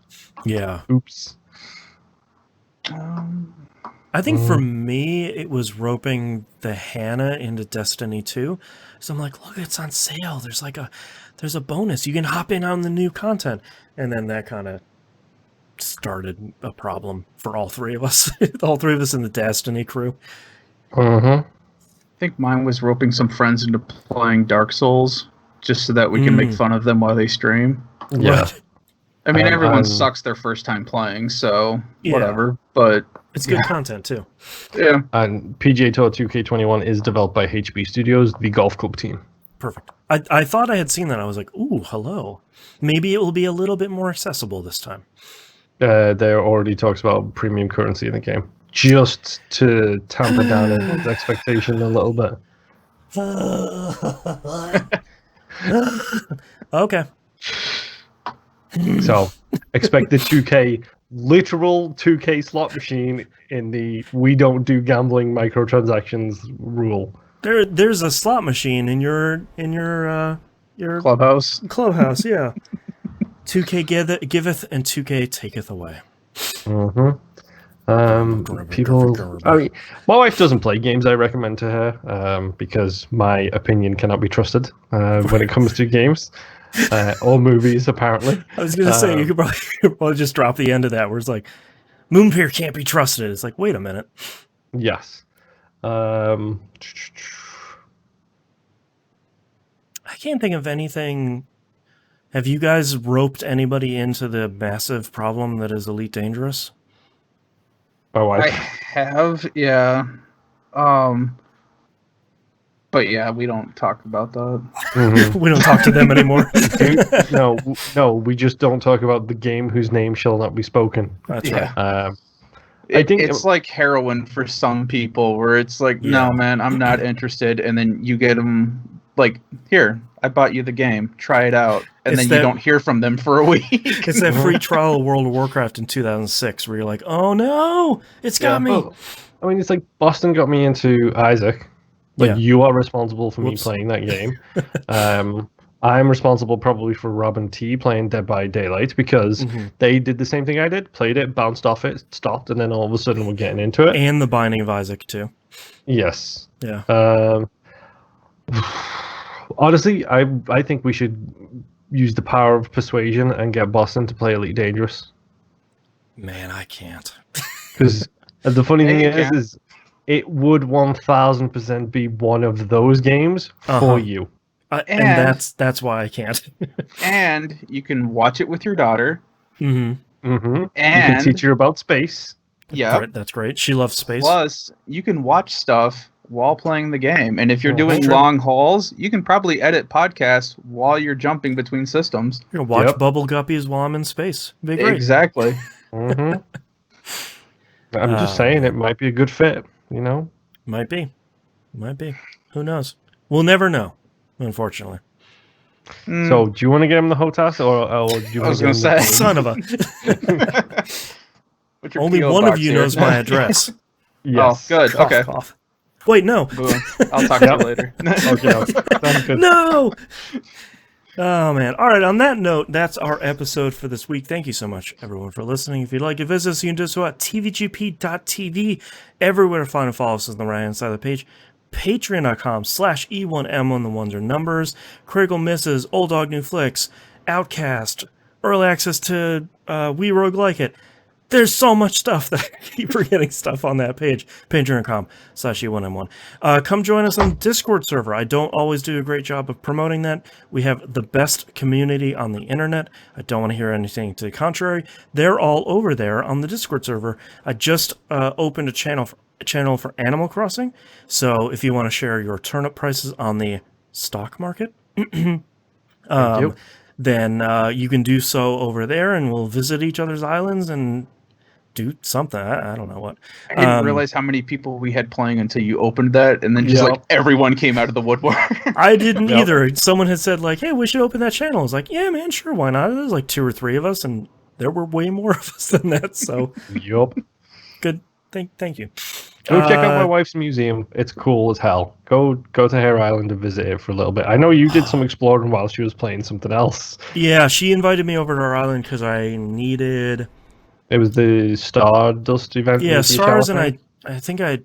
Yeah. Oops. I think for me, it was roping the Hannah into Destiny 2. So I'm like, look, it's on sale. There's a bonus. You can hop in on the new content. And then that kind of started a problem for all three of us. All three of us in the Destiny crew. I think mine was roping some friends into playing Dark Souls just so that we can make fun of them while they stream. Yeah. Right. I mean, everyone sucks their first time playing, so whatever. But it's good content, too. Yeah. And PGA Tour 2K21 is developed by HB Studios, the golf club team. Perfect. I thought I had seen that. I was like, ooh, hello. Maybe it will be a little bit more accessible this time. There already talks about premium currency in the game, just to tamper down everyone's expectation a little bit. Okay. So, expect the 2K, literal 2K slot machine in the we don't do gambling microtransactions rule. There's a slot machine in your Clubhouse. Clubhouse, yeah. 2K giveth and 2K taketh away. People. I mean, my wife doesn't play games I recommend to her because my opinion cannot be trusted when it comes to games or movies. Apparently, I was gonna say you could probably just drop the end of that where it's like Moonpier can't be trusted. It's like, wait a minute. Yes. I can't think of anything. Have you guys roped anybody into the massive problem that is Elite Dangerous? My wife. I have, yeah. But yeah, we don't talk about that. We don't talk to them anymore. No, we just don't talk about the game whose name shall not be spoken. That's right. I think it's like heroin for some people, where it's like, no, man, I'm not interested, and then you get them like, here, I bought you the game, try it out, and then you don't hear from them for a week. It's that free trial of World of Warcraft in 2006 where you're like, oh no, it's got me. Well, I mean, it's like Boston got me into Isaac. Like, you are responsible for me playing that game. I'm responsible probably for Rob and T playing Dead by Daylight because they did the same thing I did, played it, bounced off it, stopped, and then all of a sudden we're getting into it. And The Binding of Isaac, too. Yes. Yeah. Honestly, I think we should use the power of persuasion and get Boston to play Elite Dangerous. Man, I can't. Because the funny thing is it would 1000% be one of those games for you. And that's why I can't. And you can watch it with your daughter. And you And can teach her about space. Yeah, that's great. She loves space. Plus, you can watch stuff while playing the game. And if you're doing long hauls, you can probably edit podcasts while you're jumping between systems. You can watch Bubble Guppies while I'm in space. Be great. Exactly. I'm just saying it might be a good fit, you know? Might be. Who knows? We'll never know, unfortunately. So, do you want to get him the HOTAS or do you want to get him say. Son of a... Only one of you knows my address. Yes. Oh, good. Cough, okay. Cough. Wait, no. Boom. I'll talk to you later. Okay. Sounds good. No! Oh, man. All right, on that note, that's our episode for this week. Thank you so much, everyone, for listening. If you'd like to visit us, you can do so at tvgp.tv. Everywhere to find and follow us on the right-hand side of the page. Patreon.com/E1M on the ones or numbers. Critical Misses, Old Dog New Flicks, Outcast, Early Access to We Rogue Like It. There's so much stuff that I keep forgetting stuff on that page. Patreon.com/E1M1. Come join us on Discord server. I don't always do a great job of promoting that. We have the best community on the internet. I don't want to hear anything to the contrary. They're all over there on the Discord server. I just opened a channel for channel for Animal Crossing. So if you want to share your turnip prices on the stock market, then you can do so over there, and we'll visit each other's islands and do something. I don't know what. I didn't realize how many people we had playing until you opened that, and then just like everyone came out of the woodwork. I didn't either. Someone had said like, "Hey, we should open that channel." I was like, "Yeah, man, sure, why not?" There's like 2 or 3 of us, and there were way more of us than that. So, good. Thank you. Go check out my wife's museum. It's cool as hell. Go to her island and visit it for a little bit. I know you did some exploring while she was playing something else. Yeah, she invited me over to her island because I needed. It was the Stardust event. Yeah, stars, and I think I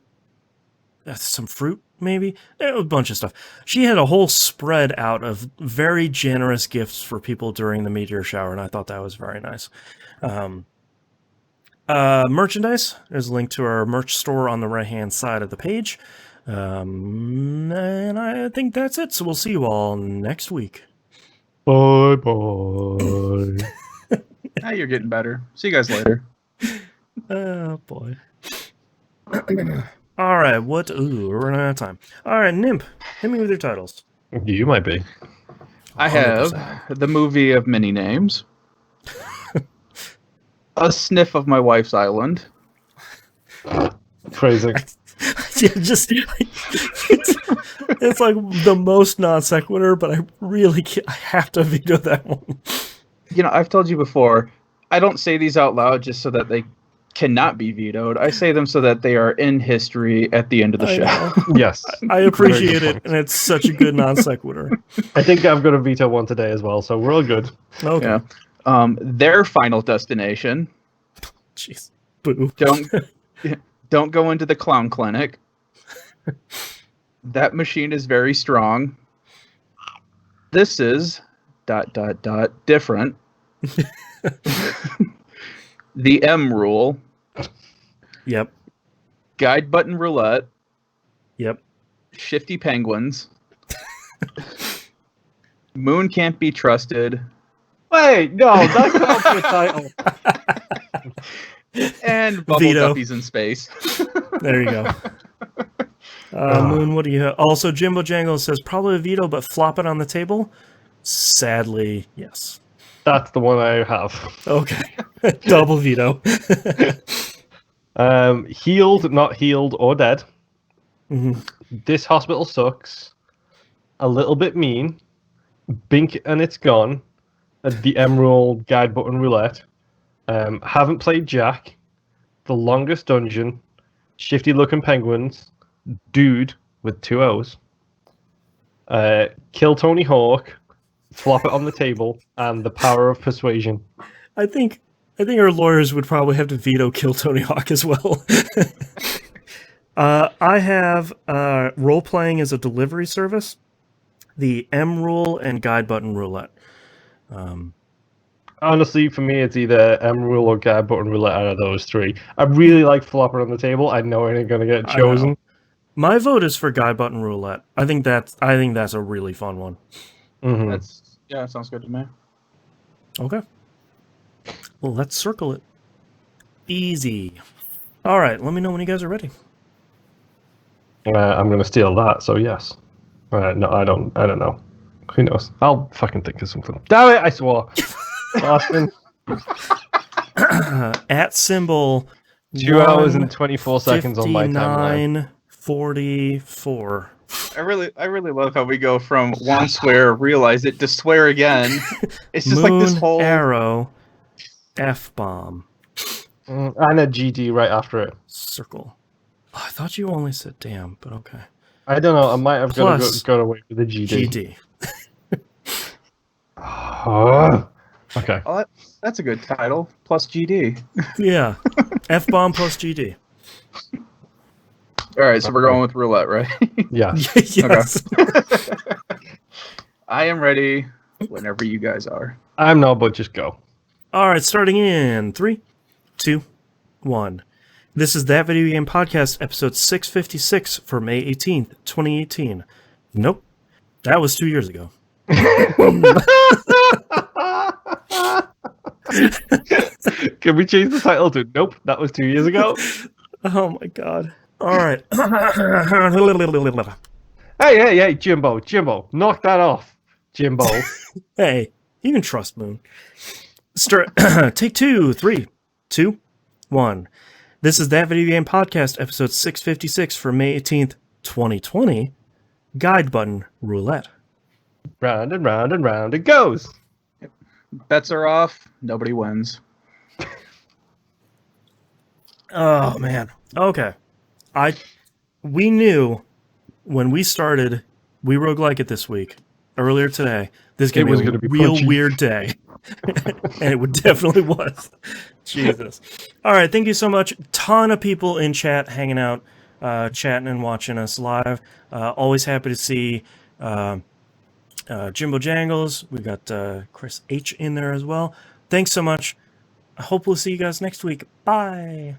some fruit, maybe a bunch of stuff. She had a whole spread out of very generous gifts for people during the meteor shower, and I thought that was very nice. Merchandise. There's a link to our merch store on the right-hand side of the page, and I think that's it. So we'll see you all next week. Bye bye. Now you're getting better. See you guys later. Oh, boy. All right, what? Ooh, we're running out of time. All right, Nimp, hit me with your titles. You might be. I have the movie of many names. A Sniff of My Wife's Island. Crazy. Yeah, it's like the most non sequitur, but I really can't, I have to veto that one. You know, I've told you before, I don't say these out loud just so that they cannot be vetoed. I say them so that they are in history at the end of the show. Yes. I appreciate it, and it's such a good non sequitur. I think I've got a veto one today as well, so we're all good. Okay. Yeah. Their Final Destination. Jeez. Boo. Don't go into the clown clinic. That machine is very strong. This is ... different. The M Rule. Yep. Guide Button Roulette. Yep. Shifty Penguins. Moon Can't Be Trusted. Wait, no, that's not the title. And Bubble Veto. Guppies in Space. There you go. Moon, what do you have? Also, Jimbo Jangle says probably a veto, but flop it on the table. Sadly, yes. That's the one I have. Okay. Double veto. Healed, not healed, or dead. Mm-hmm. This hospital sucks. A little bit mean. Bink and it's gone. The Emerald Guide Button Roulette. Haven't played Jack. The Longest Dungeon. Shifty Looking Penguins. Dude with 2 O's. Kill Tony Hawk. Flop it on the table, and The Power of Persuasion. I think our lawyers would probably have to veto Kill Tony Hawk as well. I have role playing as a delivery service, the M Rule and Guide Button Roulette. Honestly, for me, it's either M Rule or Guide Button Roulette out of those 3. I really like Flop It on the Table. I know it ain't gonna get chosen. My vote is for Guide Button Roulette. I think that's a really fun one. Mm-hmm. Yeah, sounds good to me. Okay. Well, let's circle it. Easy. All right, let me know when you guys are ready. I'm going to steal that, so yes. No, I don't know. Who knows? I'll fucking think of something. Damn it, I swore. Austin. At symbol 2 hours and 24 seconds on my timeline. 59:44. I really love how we go from one swear, realize it, to swear again. It's just Moon, like this whole arrow, F-bomb. And a GD right after it. Circle. Oh, I thought you only said damn, but okay. I don't know. I might have got away with a GD. GD. Okay. Oh, that's a good title. Plus GD. Yeah. F-bomb plus GD. All right, so we're going with roulette, right? Yeah. Yes. Okay. I am ready whenever you guys are. I'm not, but just go. All right, starting in 3, 2, 1. This is That Video Game Podcast, episode 656 for May 18th, 2018. Nope. That was 2 years ago. Can we change the title to Nope, that was 2 years ago? Oh my god. All right. Hey, Jimbo, knock that off, Jimbo. Hey, you can trust Moon. Take 2, 3, 2, 1. This is That Video Game Podcast, episode 656 for May 18th, 2020. Guide button roulette. Round and round and round it goes. Bets are off. Nobody wins. Oh man. Okay. We knew when we started We Roguelike It this week, earlier today, this is going to be a real punchy. weird day. And it definitely was. Jesus. All right, thank you so much. Ton of people in chat hanging out, chatting and watching us live. Always happy to see Jimbo Jangles. We've got Chris H in there as well. Thanks so much. I hope we'll see you guys next week. Bye.